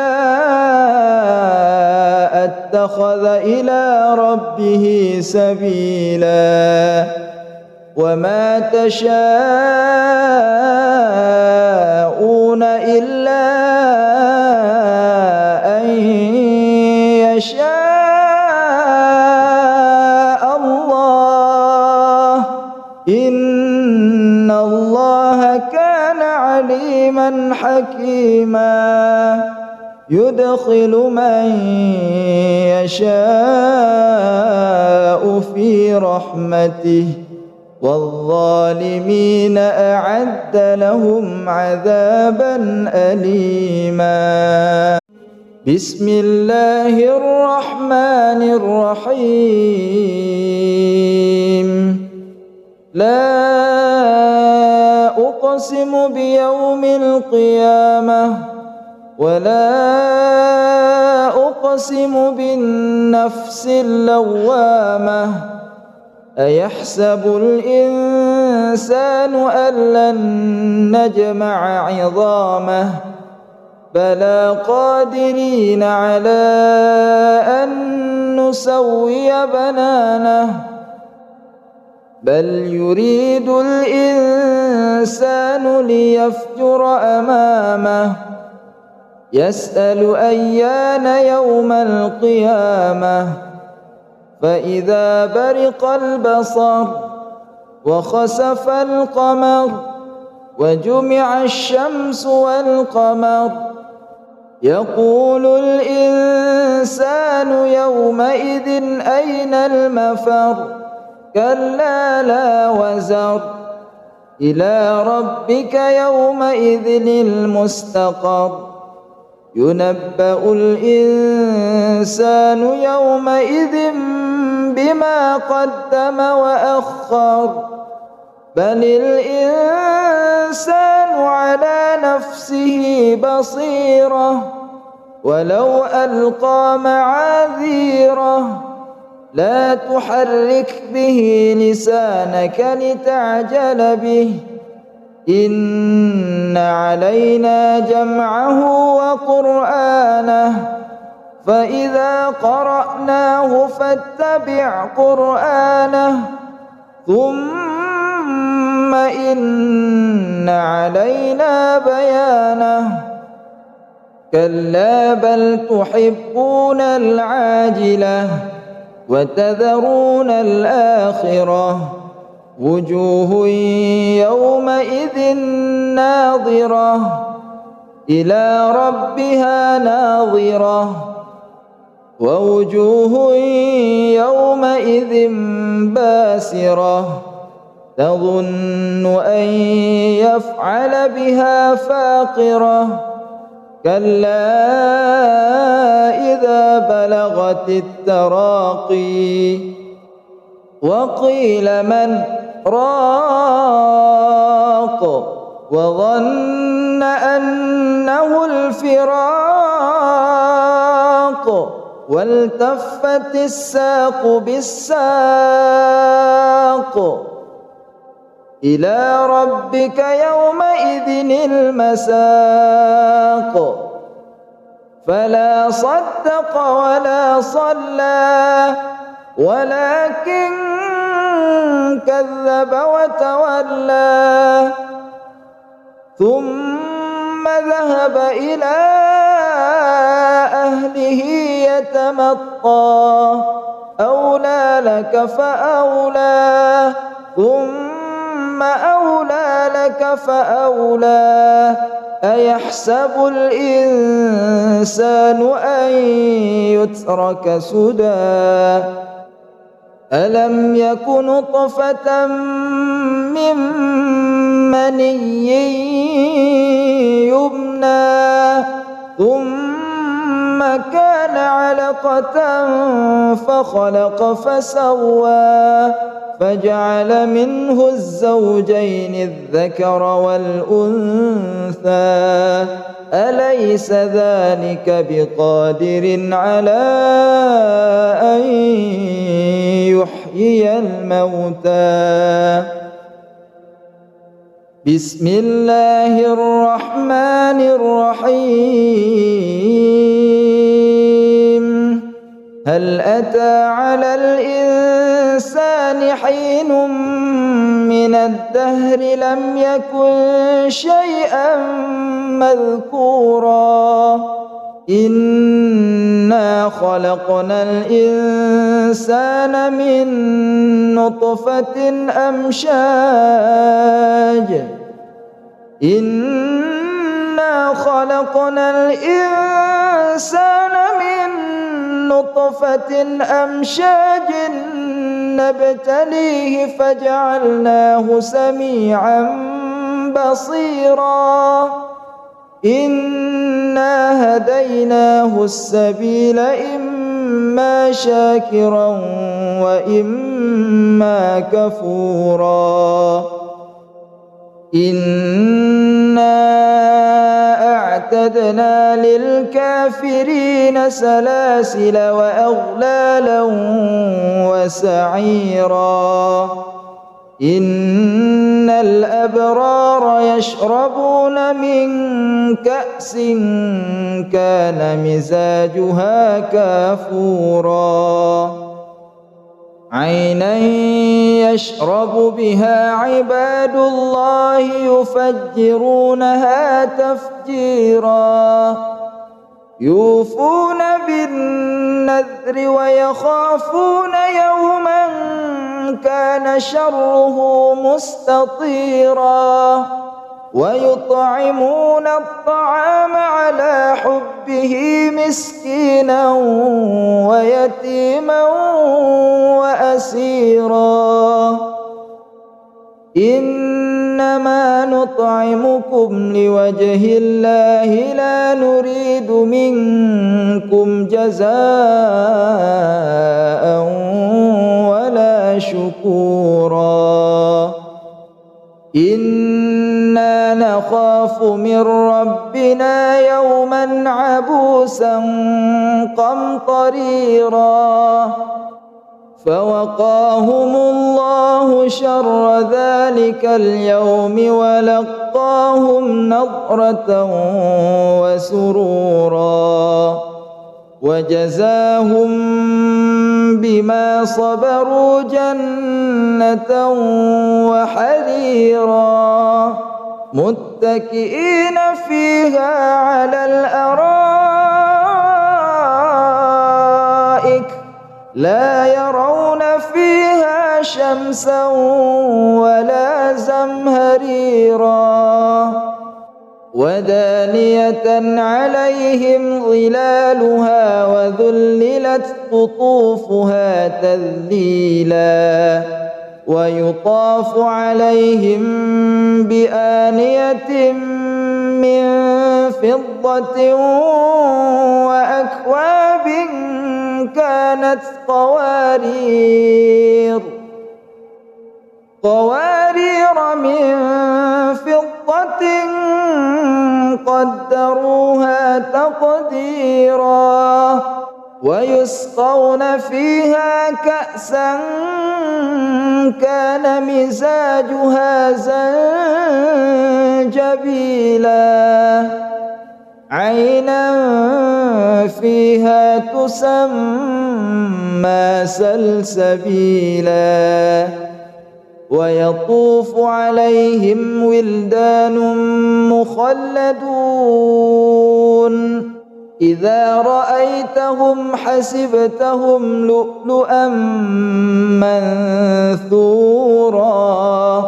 اتخذ إلى ربه سبيلا وما تشاءون إلا أن يشاء الله إن الله كان عليما حكيما يدخل من يشاء في رحمته والظالمين أعد لهم عذابا أليما بسم الله الرحمن الرحيم لا أقسم بيوم القيامة ولا أقسم بالنفس اللوامة أيحسب الإنسان أن لن نجمع عظامه بلى قادرين على أن نسوي بنانه بل يريد الإنسان ليفجر أمامه يسأل أيان يوم القيامة فإذا برق البصر وخسف القمر وجمع الشمس والقمر يقول الإنسان يومئذ أين المفر كلا لا وزر إلى ربك يومئذ المستقر ينبأ الإنسان يومئذ بما قدم وأخر بل الإنسان على نفسه بصيرة ولو ألقى معاذيره لا تحرك به لسانك لتعجل به إن علينا جمعه وقرآنه فإذا قرأناه فاتبع قرآنه ثم إن علينا بيانه كلا بل تحبون العاجلة وتذرون الآخرة وجوه يومئذ ناظرة إلى ربها ناظرة ووجوه يومئذ باسرة تظن أن يفعل بها فاقرة كلا إذا بلغت التراقي وقيل من راق وظن أنه الفراق والتفت الساق بالساق إلى ربك يومئذ المساق فلا صدق ولا صلى ولكن كذب وتولى ثم ذهب إلى أهله يتمطى أولى لك فأولى ثم أولى لك فأولى أيحسب الإنسان أن يترك سدى ألم يك نطفة من مني يمنى ثم كان علقة فخلق فسوى فجعل منه الزوجين الذكر والأنثى أليس ذلك بقادر على أن يحيي الموتى بسم الله الرحمن الرحيم هل أتى على الإنسان حين من الدهر لم يكن شيئا مذكورا إنا خلقنا الإنسان من نطفة أمشاج إنا خلقنا الإنسان من نطفة أمشاج نبتليه فجعلناه سميعا بصيرا إنا هديناه السبيل إما شاكرا وإما كفورا إنا أعتدنا للكافرين سلاسل وأغلالا وسعيرا إن الأبرار يشربون من كأس كان مزاجها كافورا عينا يشرب بها عباد الله يفجرونها تفجيرا يوفون بالنذر ويخافون يوما كان شره مستطيرا ويطعمون الطعام على حبه مسكينا ويتيما وأسيرا إنما نطعمكم لوجه الله لا نريد منكم جزاء ولا شكورا إنا نخاف من ربنا يوما عبوسا قمطريرا فوقاهم الله شر ذلك اليوم ولقاهم نضرة وسرورا وجزاهم بما صبروا جنة وحريرا متكئين فيها على الأرائك لا يرون فيها شمسا ولا زمهريرا ودانية عليهم ظلالها وذللت قطوفها تذليلا ويطاف عليهم بآنية من فضة وأكواب كانت قوارير من فضة قدروها تقديرا ويسقون فيها كأسا كان مزاجها زنجبيلا عينا فيها تسمى سلسبيلا ويطوف عليهم ولدان مخلدون إذا رأيتهم حسبتهم لؤلؤا منثورا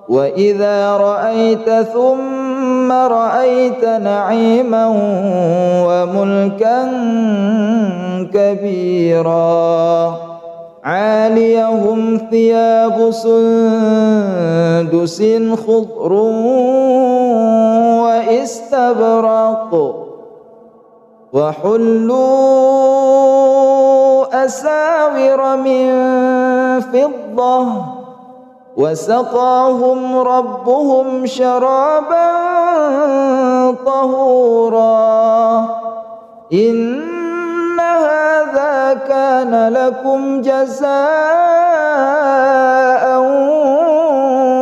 وإذا رأيت ثم رأيت نعيما وملكا كبيرا عاليهم ثياب سندس خضر واستبرق وحلوا أساور من فضة وسقاهم ربهم شرابا طهورا إن هذا كان لكم جزاء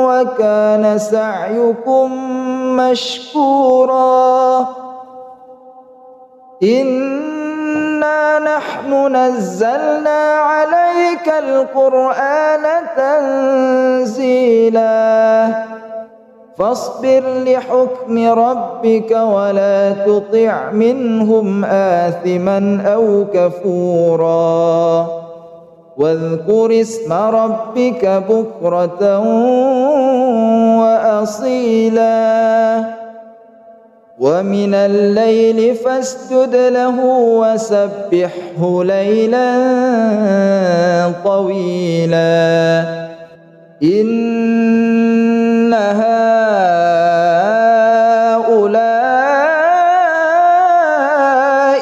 وكان سعيكم مشكورا إنا نحن نزلنا عليك القرآن تنزيلا فاصبر لحكم ربك ولا تطع منهم آثما أو كفورا واذكر اسم ربك بكرة وأصيلا ومن الليل فاسجد له وسبحه ليلا طويلا إن هؤلاء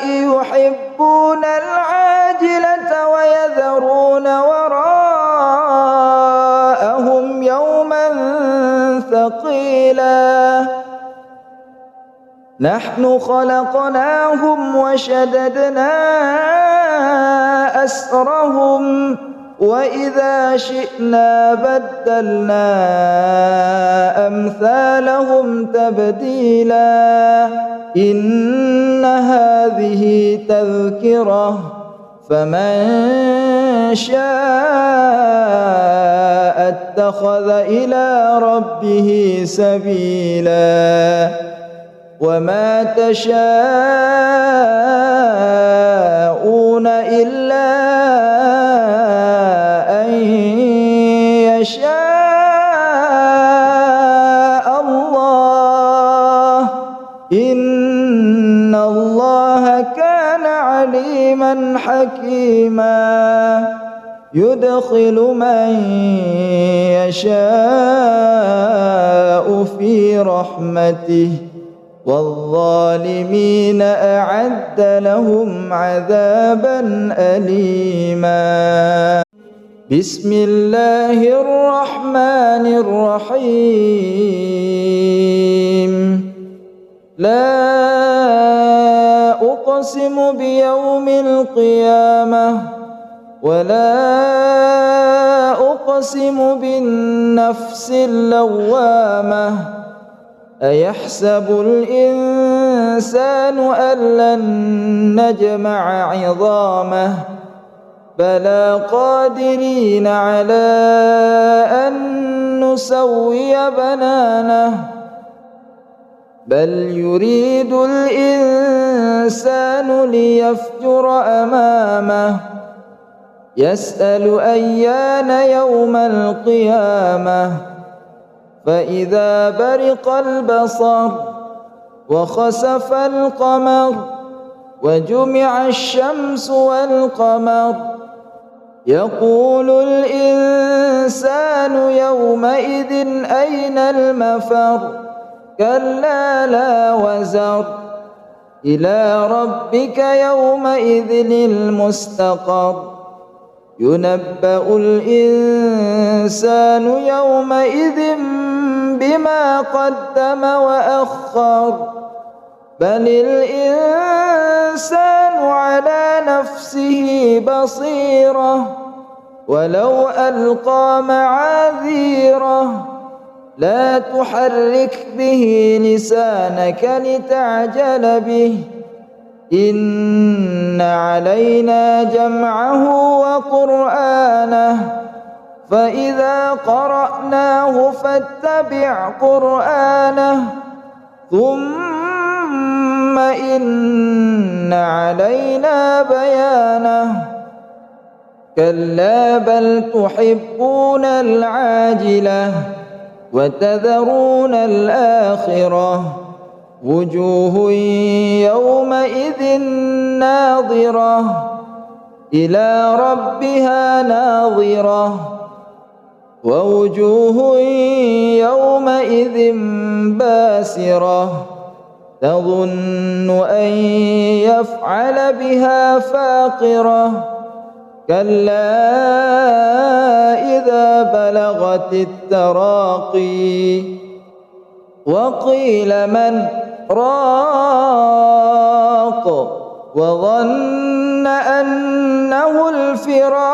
يحبون العاجلة ويذرون وراءهم يوما ثقيلا نحن خلقناهم وشددنا أسرهم وإذا شئنا بدلنا أمثالهم تبديلا إن هذه تذكرة فمن شاء اتخذ إلى ربه سبيلا وما تشاءون إلا أن يشاء الله إن الله كان عليما حكيما يدخل من يشاء في رحمته والظالمين أعد لهم عذابا أليما بسم الله الرحمن الرحيم لا أقسم بيوم القيامة ولا أقسم بالنفس اللوامة أيحسب الإنسان أن لن نجمع عظامه بلى قادرين على أن نسوي بنانه بل يريد الإنسان ليفجر أمامه يسأل أيان يوم القيامة فإذا برق البصر وخسف القمر وجمع الشمس والقمر يقول الإنسان يومئذ أين المفر كلا لا وزر إلى ربك يومئذ المستقر ينبأ الإنسان يومئذ بما قدم وأخر بل الإنسان على نفسه بصيرة ولو ألقى معاذيره لا تحرك به لسانك لتعجل به إن علينا جمعه وقرآنه فإذا قرأناه فاتبع قرآنه ثم إن علينا بيانه كلا بل تحبون العاجلة وتذرون الآخرة وجوه يومئذ ناظرة إلى ربها ناظرة ووجوه يومئذ باسرة تظن أن يفعل بها فاقرة كلا إذا بلغت التراقي وقيل من راق وظن أنه الفراق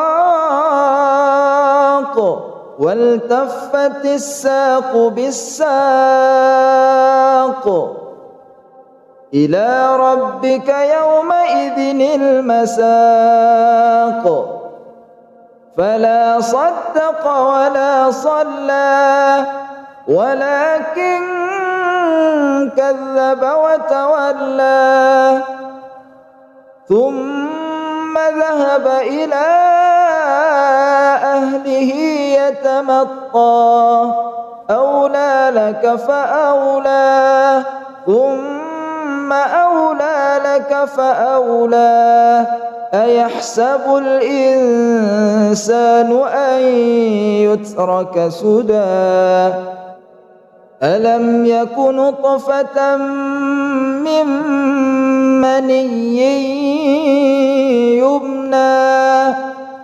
والتفت الساق بالساق إلى ربك يومئذ المساق فلا صدق ولا صلى ولكن كذب وتولى ثم ذهب إلى أهله يتمطى أولى لك فأولى ثم أولى لك فأولى أيحسب الإنسان أن يترك سدى ألم يك نطفة من مني يمنى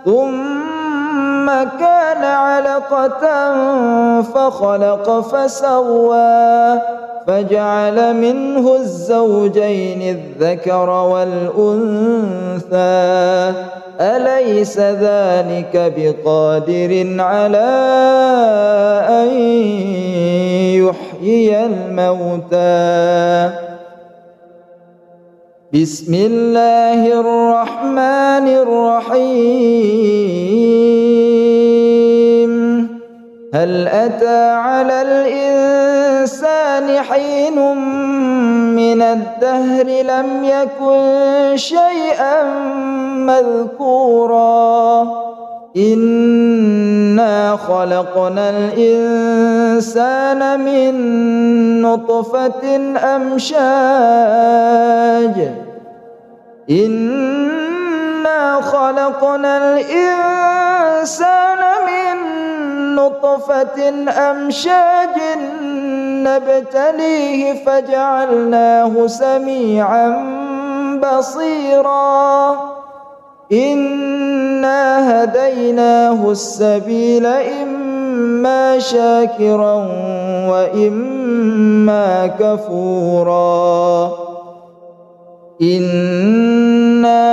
ثم كان علقة فخلق فسوى فجعل منه الزوجين الذكر والأنثى أليس ذلك بقادر على أن يحيي الموتى بسم الله الرحمن الرحيم هل أتى على الإنسان حين من الدهر لم يكن شيئا مذكورا إنا خلقنا الإنسان من نطفة أمشاج إنا خلقنا الإنسان من نطفة أمشاج نبتليه فجعلناه سميعا بصيرا إنا هديناه السبيل إما شاكرا وإما كفورا إنا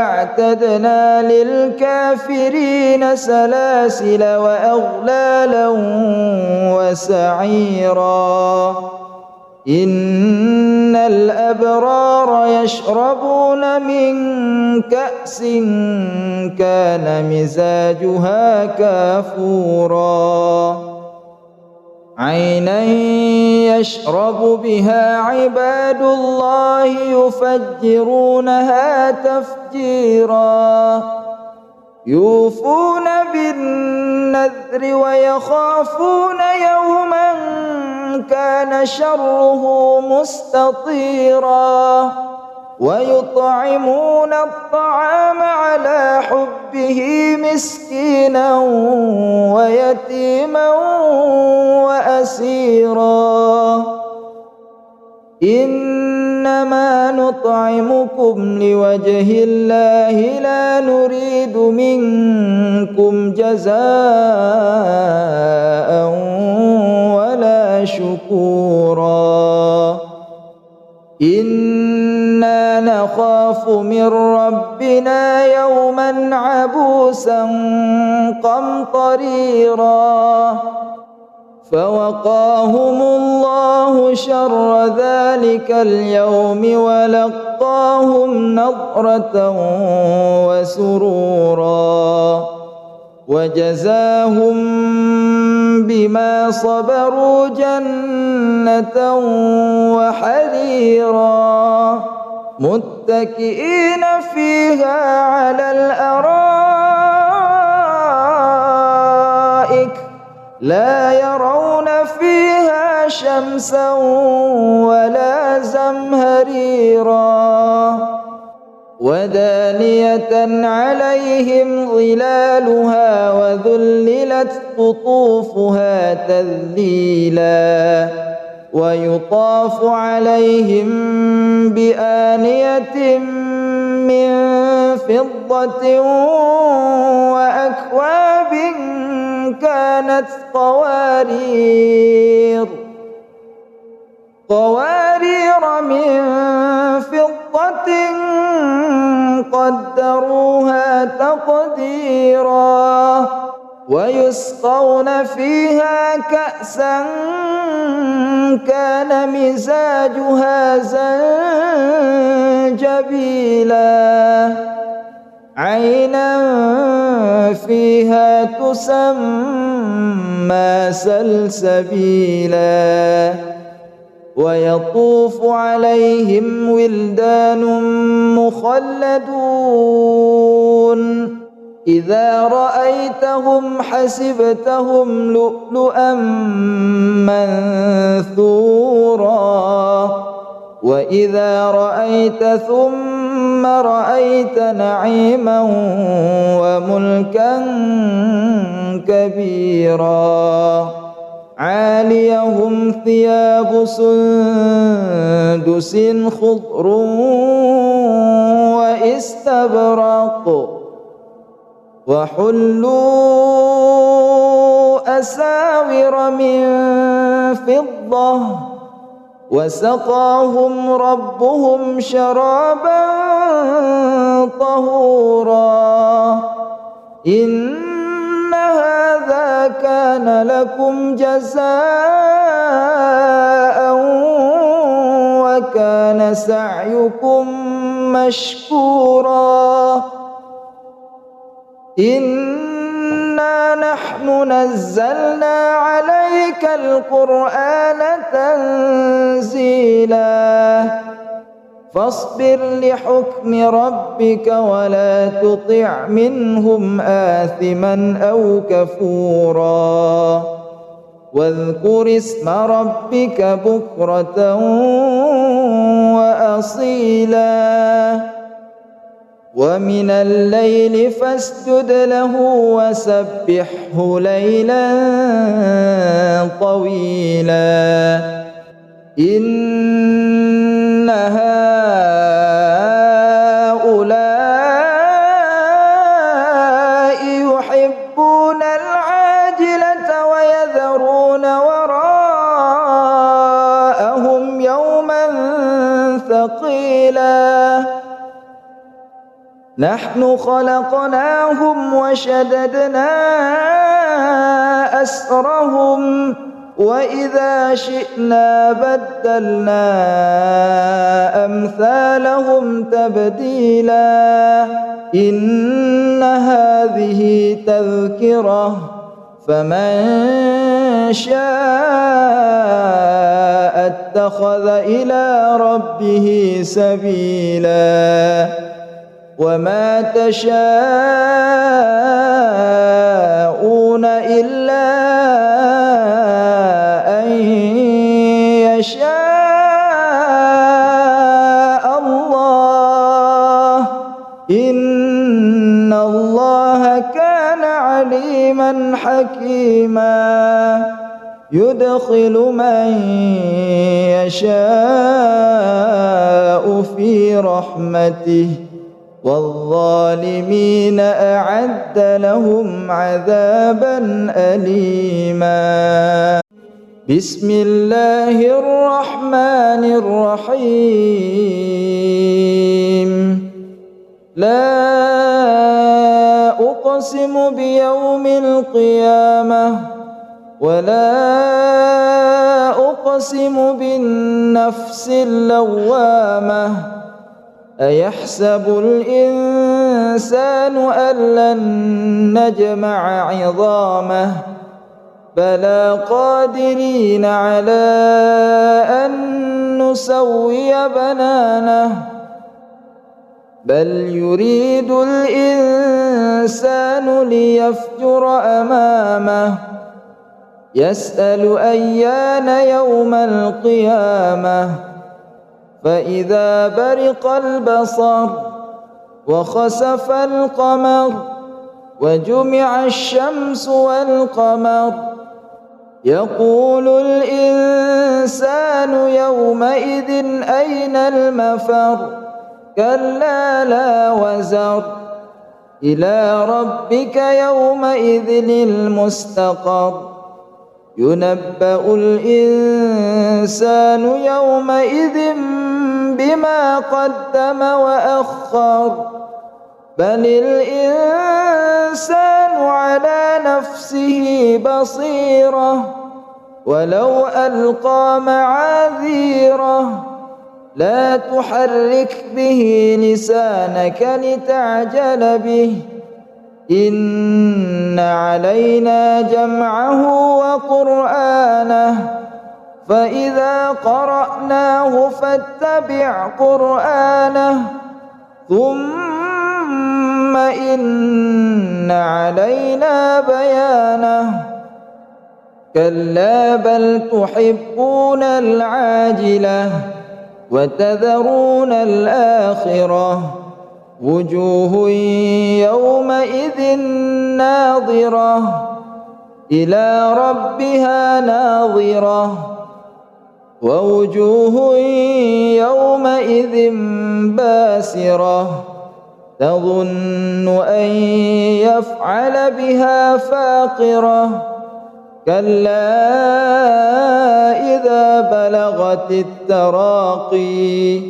أعتدنا للكافرين سلاسل وأغلالا وسعيرا إن الأبرار يشربون من كأس كان مزاجها كافورا عينا يشرب بها عباد الله يفجرونها تفجيرا يوفون بالنذر ويخافون يوما كان شره مستطيرا ويطعمون الطعام على حبه مسكينا ويتيما وأسيرا إنما نطعمكم لوجه الله لا نريد منكم جزاء ولا شكورا إنا نخاف من ربنا يوما عبوسا قمطريرا فوقاهم الله شر ذلك اليوم ولقاهم نضرة وسرورا وجزاهم بما صبروا جنة وحريرا متكئين فيها على الأرائك لا يرون فيها شمسا ولا زمهريرا ودانية عليهم ظلالها وذللت قطوفها تذليلا ويطاف عليهم بآنية من فضة وأكواب كانت قوارير من فضة قدروها تقديرا ويسقون فيها كأسا كان مزاجها زنجبيلا عينا فيها تسمى سلسبيلا ويطوف عليهم ولدان مخلدون إذا رأيتهم حسبتهم لؤلؤا منثورا وإذا رأيت ثم رأيت نعيما وملكا كبيرا عاليهم ثياب سندس خضر واستبرق وحلوا أساور من فضة وسقاهم ربهم شرابا طهورا إن هذا كان لكم جزاء وكان سعيكم مشكورا إنا نحن نزلنا عليك القرآن تنزيلا فاصبر لحكم ربك ولا تطع منهم آثما أو كفورا واذكر اسم ربك بكرة وأصيلا ومن الليل فاسجد له وسبحه ليلا طويلا إن هؤلاء يحبون العاجلة ويذرون وراءهم يوما ثقيلا نحن خلقناهم وشددنا أسرهم وإذا شئنا بدلنا أمثالهم تبديلا إن هذه تذكرة فمن شاء اتخذ إلى ربه سبيلا وما تشاءون إلا أن يشاء الله إن الله كان عليما حكيما يدخل من يشاء في رحمته والظالمين أعد لهم عذابا أليما. بسم الله الرحمن الرحيم. لا أقسم بيوم القيامة ولا أقسم بالنفس اللوامة أيحسب الإنسان أن لن نجمع عظامه بلى قادرين على أن نسوي بنانه بل يريد الإنسان ليفجر أمامه يسأل أيان يوم القيامة فإذا برق البصر وخسف القمر وجمع الشمس والقمر يقول الإنسان يومئذ أين المفر كلا لا وزر إلى ربك يومئذ المستقر ينبأ الإنسان يومئذ بما قدم وأخر بل الإنسان على نفسه بصيرة ولو ألقى معاذيره لا تحرك به لسانك لتعجل به إن علينا جمعه وقرآنه فإذا قرأناه فاتبع قرآنه ثم إن علينا بيانه كلا بل تحبون العاجلة وتذرون الآخرة وجوه يومئذ ناظرة إلى ربها ناظرة ووجوه يومئذ باسرة تظن أن يفعل بها فاقرة كلا إذا بلغت التراقي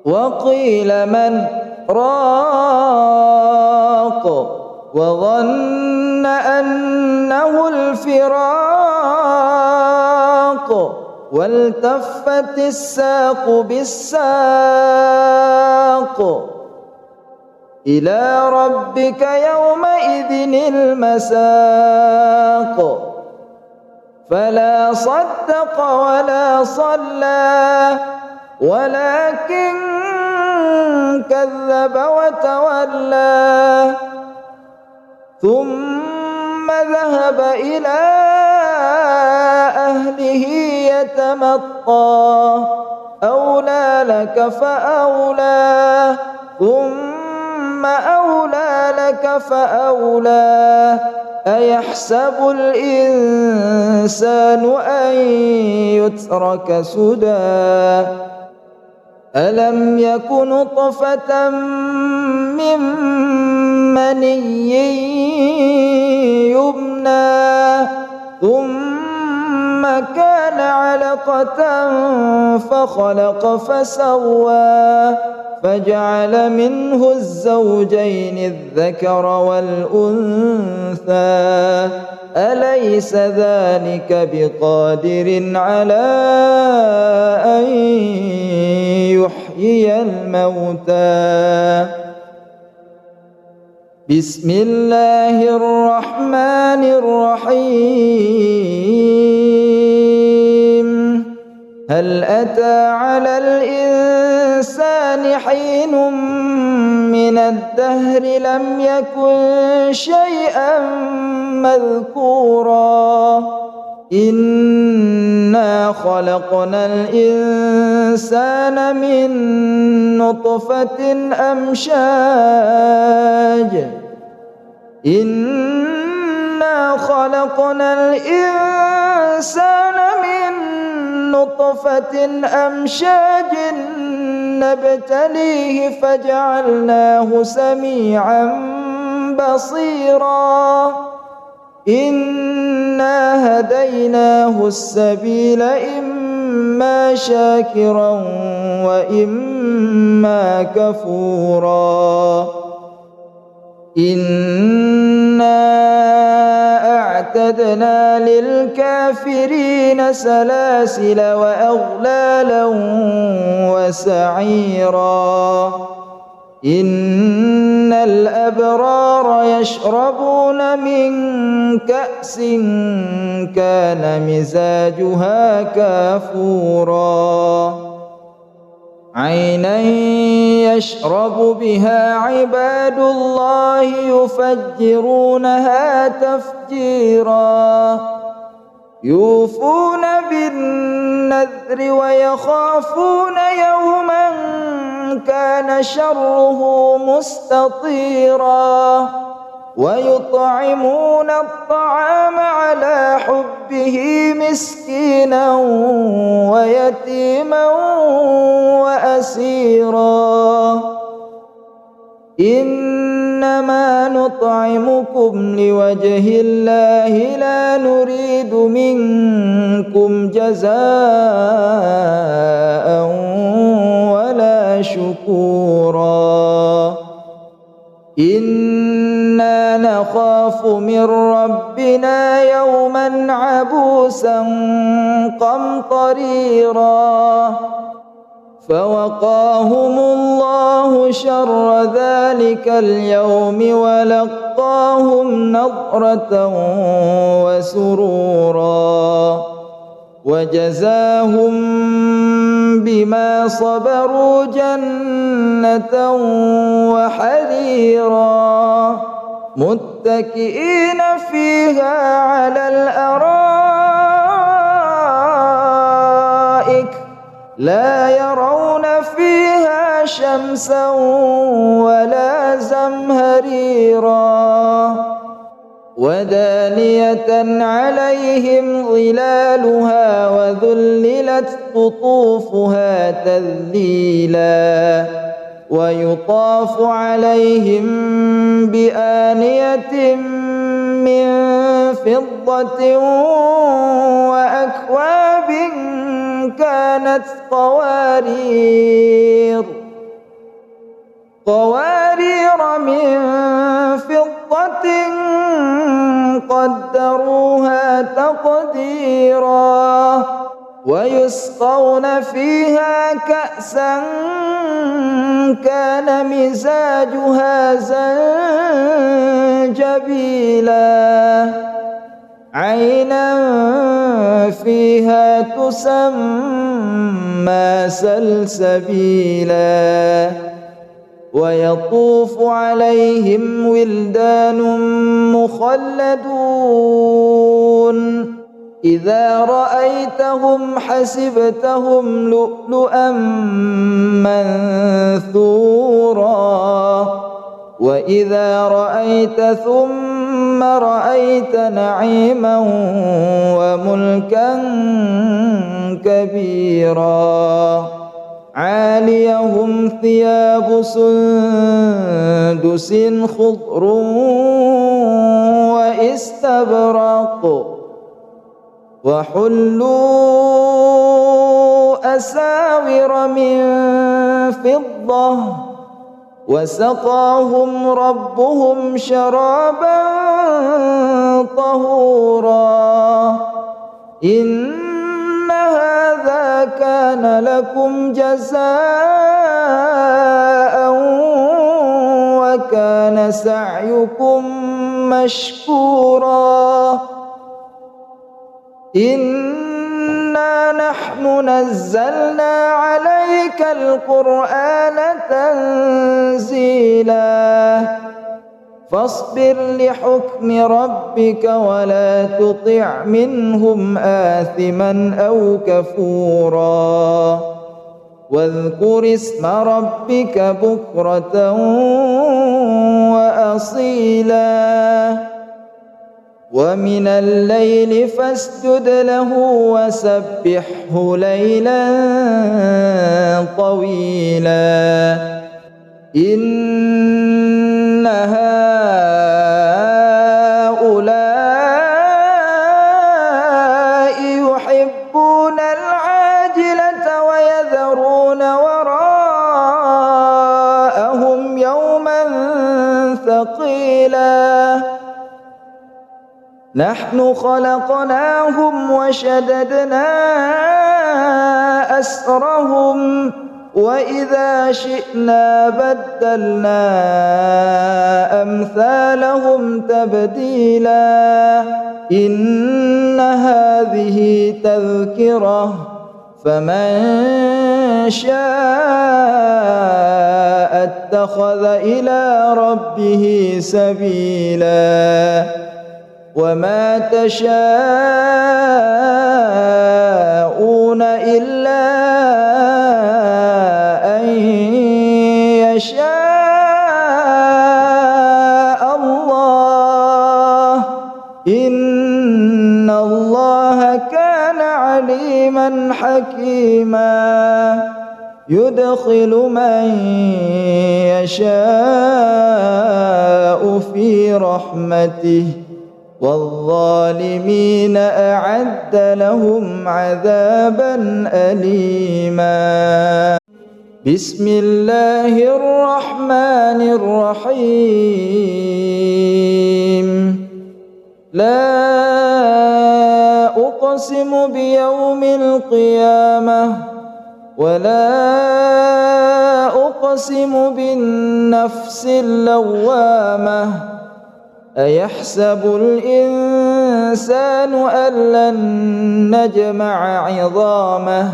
وقيل من راق وظن أنه الفراق والتفت الساق بالساق إلى ربك يومئذ المساق فلا صدق ولا صلى ولكن كذب وتولى ثم ذهب إلى أهله يتمطى أولى لك فأولى ثم أولى لك فأولى أيحسب الإنسان أن يترك سدى ألم يك نطفة من مني يمنى ثم كان علقة فخلق فسوى فجعل منه الزوجين الذكر والأنثى أليس ذلك بقادر على أن يحيي الموتى بسم الله الرحمن الرحيم هل أتى على الإنسان حين من الدهر لم يكن شيئا مذكورا إنا خلقنا الإنسان من نطفة أمشاج إنا خلقنا الإنسان من نطفة أمشاج نبتليه فجعلناه سميعا بصيرا إنا هديناه السبيل إما شاكرا وإما كفورا إنا أعتدنا للكافرين سلاسل وأغلالا وسعيرا إن الأبرار يشربون من كأس كان مزاجها كافورا عينا يشرب بها عباد الله يفجرونها تفجيرا يوفون بالنذر ويخافون يوما كان شره مستطيرا ويطعمون الطعام على حبه مسكينا ويتيما وأسيرا إنما نطعمكم لوجه الله لا نريد منكم جزاء ولا شكورا إنا نخاف من ربنا يوما عبوسا قمطريرا فوقاهم الله شر ذلك اليوم ولقاهم نضرة وسرورا وجزاهم بما صبروا جنة وحريرا متكئين فيها على الأرائك لا يرون فيها شمسا ولا زمهريرا ودانية عليهم ظلالها وذللت قطوفها تذليلا ويطاف عليهم بآنية من فضة وأكواب كانت قوارير من فضة قدروها تقديرا ويسقون فيها كأسا كان مزاجها زنجبيلا عينا فيها تسمى سلسبيلا ويطوف عليهم ولدان مخلدون إذا رأيتهم حسبتهم لؤلؤا منثورا وإذا رأيت ثم رأيت نعيما وملكا كبيرا عاليهم ثياب سندس خضر واستبرق وحلوا أساور من فضة وسقاهم ربهم شرابا طهورا إن هذا كان لكم جزاء وكان سعيكم مشكورا إنا نحن نزلنا عليك عليك القرآن تنزيلا فاصبر لحكم ربك ولا تطع منهم آثما أو كفورا واذكر اسم ربك بكرة وأصيلا ومن الليل فاسجد له وسبحه ليلا طويلا إن هؤلاء يحبون العاجلة ويذرون وراءهم يوما ثقيلا نحن خلقناهم وشددنا أسرهم وإذا شئنا بدلنا أمثالهم تبديلا إن هذه تذكرة فمن شاء اتخذ إلى ربه سبيلا وما تشاءون إلا أن يشاء الله إن الله كان عليما حكيما يدخل من يشاء في رحمته والظالمين أعد لهم عذابا أليما بسم الله الرحمن الرحيم لا أقسم بيوم القيامة ولا أقسم بالنفس اللوامة أيحسب الإنسان أن لن نجمع عظامه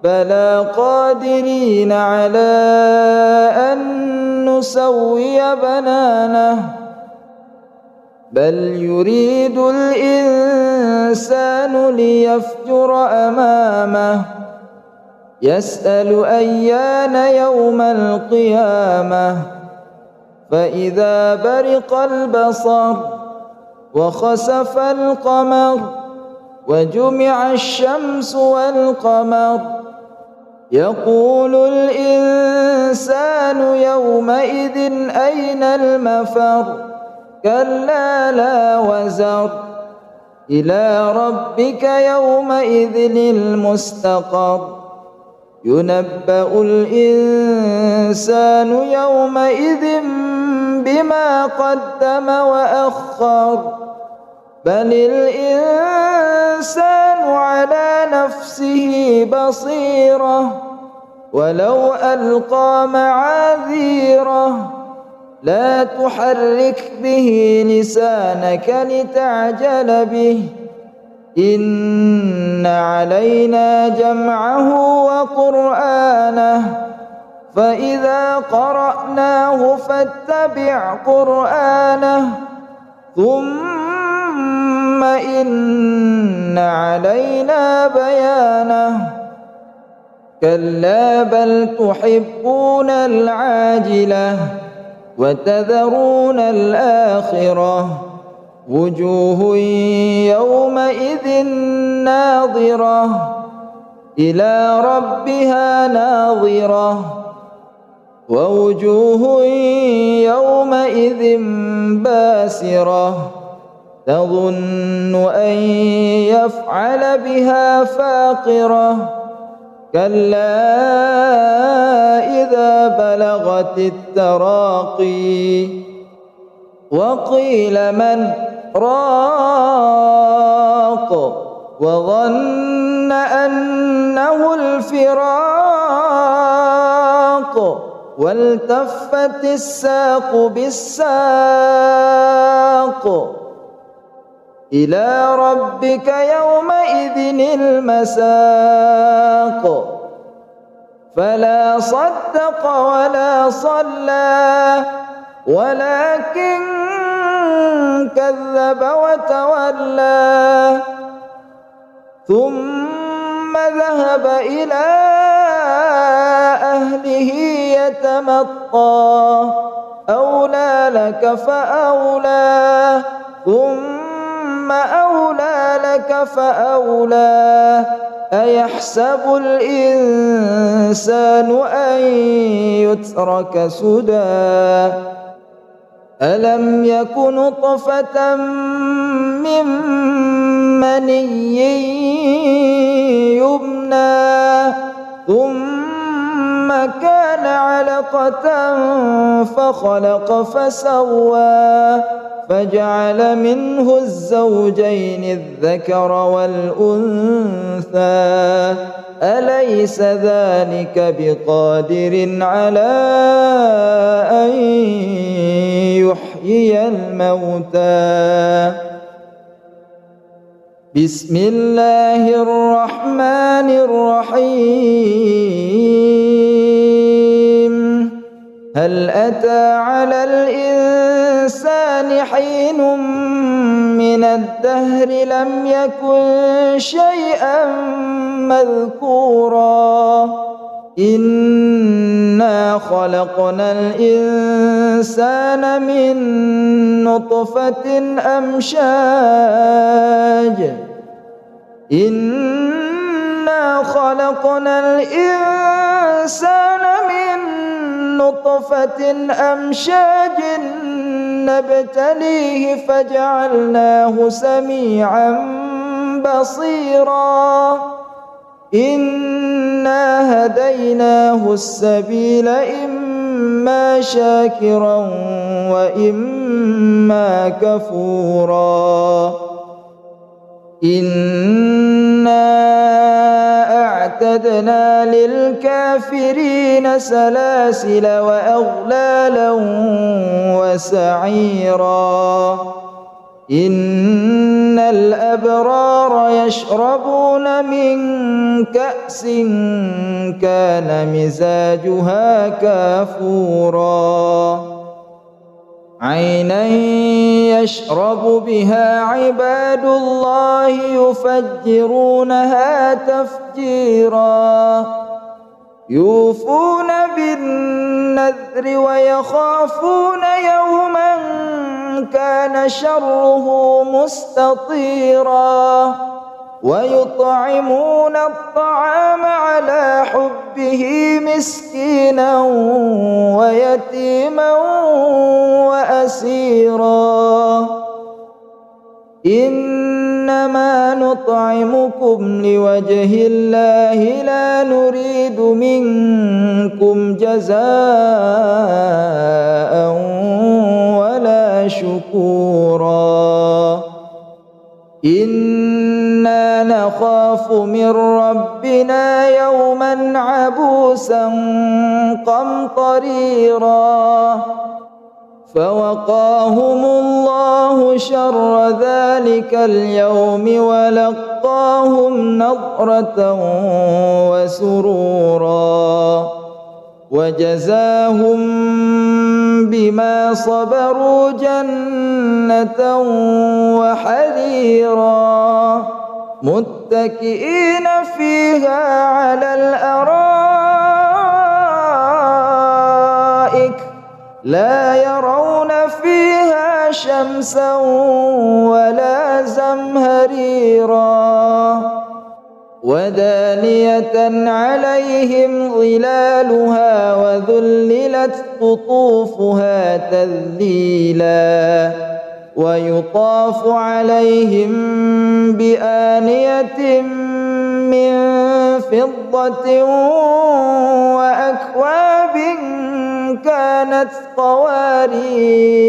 بلى قادرين على أن نسوي بنانه بل يريد الإنسان ليفجر أمامه يسأل أيان يوم القيامة فإذا برق البصر وخسف القمر وجمع الشمس والقمر يقول الإنسان يومئذ أين المفر كلا لا وزر إلى ربك يومئذ المستقر ينبأ الإنسان يومئذ بما قدم وأخر بل الإنسان على نفسه بصيرة ولو ألقى معاذيره لا تحرك به لسانك لتعجل به إن علينا جمعه وقرآنه فإذا قرأناه فاتبع قرآنه ثم إن علينا بيانه كلا بل تحبون العاجلة وتذرون الآخرة وجوه يومئذ ناظرة إلى ربها ناظرة ووجوه يومئذ باسرة تظن أن يفعل بها فاقرة كلا إذا بلغت التراقي وقيل من راق وظن أنه الفراق والتفت الساق بالساق إلى ربك يومئذ المساق فلا صدق ولا صلى ولكن كذب وتولى ثم ذهب إلى أهله يتمطى أولى لك فأولى ثم أولى لك فأولى أيحسب الإنسان أن يترك سدى ألم يك نطفة من مني يمنى ثم كان علقة فخلق فسوى فجعل منه الزوجين الذكر والأنثى أليس ذلك بقادر على أن يحيي الموتى بسم الله الرحمن الرحيم هل أتى على الإنسان حين من الدهر لم يكن شيئا مذكورا إنا خلقنا الإنسان من نطفة أمشاج إنا خلقنا الإنسان من نطفة أمشاج نبتليه فجعلناه سميعا بصيرا إنا هديناه السبيل إما شاكرا وإما كفورا إنا أعتدنا للكافرين سلاسل وأغلالا وسعيرا إن الأبرار يشربون من كأس كان مزاجها كافورا عينا يشرب بها عباد الله يفجرونها تفجيرا يوفون بالنذر ويخافون يوما كان شره مستطيرا ويطعمون الطعام على حبه مسكينا ويتيما وأسيرا إنما نطعمكم لوجه الله لا نريد منكم جزاء ولا شكورا إنا نخاف من ربنا يوما عبوسا قمطريرا فوقاهم الله شر ذلك اليوم ولقاهم نضرة وسرورا وجزاهم بما صبروا جنة وحريرا متكئين فيها على الأرائك لا يرون فيها شمسا ولا زمهريرا ودانية عليهم ظلالها وذللت قطوفها تذليلا ويطاف عليهم بآنية من فضة وأكواب كانت قوارير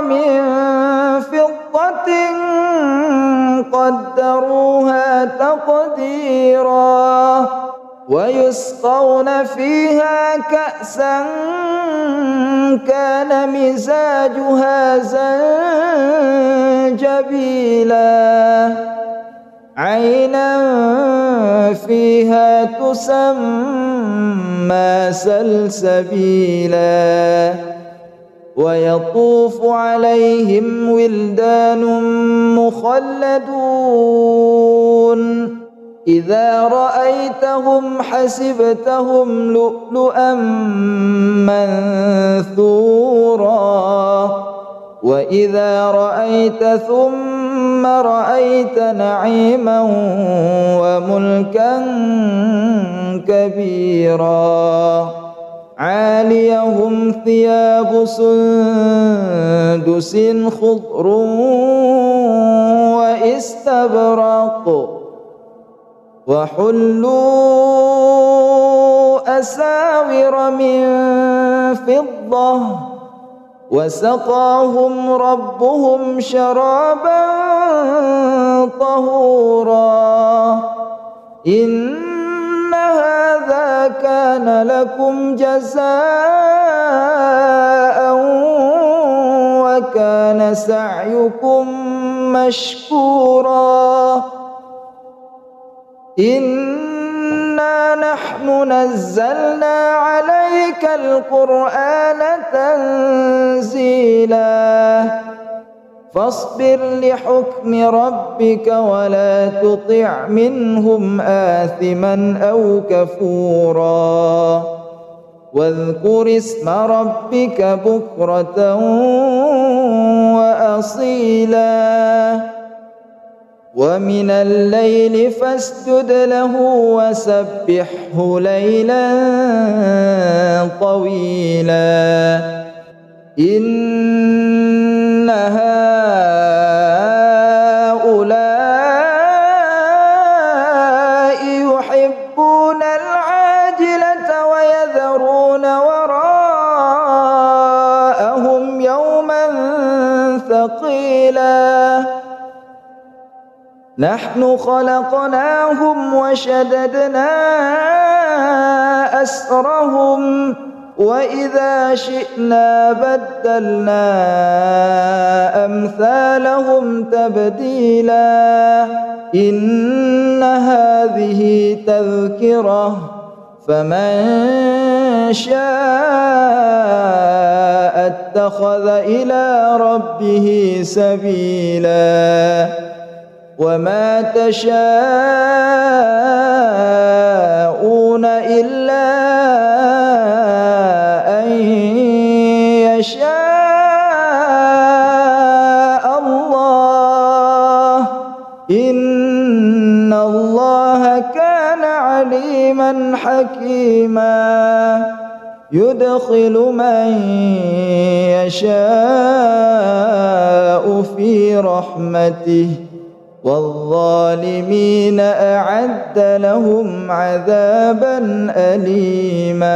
من فضة قدروها تقديرا ويسقون فيها كأسا كان مزاجها زنجبيلا عينا فيها تسمى سلسبيلا ويطوف عليهم ولدان مخلدون إذا رأيتهم حسبتهم لؤلؤا منثورا وإذا رأيت ثم رأيت نعيما وملكا كبيرا عاليهم ثياب سندس خضر واستبرق وحلوا أساور من فضة وسقاهم ربهم شرابا طهورا إن هذا كان لكم جزاء وكان سعيكم مشكورا إنا نحن نزلنا عليك القرآن تنزيلا فاصبر لحكم ربك ولا تطع منهم آثما أو كفورا واذكر اسم ربك بكرة وأصيلا ومن الليل فاسجد له وسبحه ليلا طويلا إن هؤلاء يحبون العاجلة ويذرون وراءهم يوما ثقيلا نحن خلقناهم وشددنا أسرهم وإذا شئنا بدلنا أمثالهم تبديلا إن هذه تذكرة فمن شاء اتخذ إلى ربه سبيلا وما تشاءون إلا أن يشاء الله إن الله كان عليما حكيما يدخل من يشاء في رحمته والظالمين أعد لهم عذابا أليما.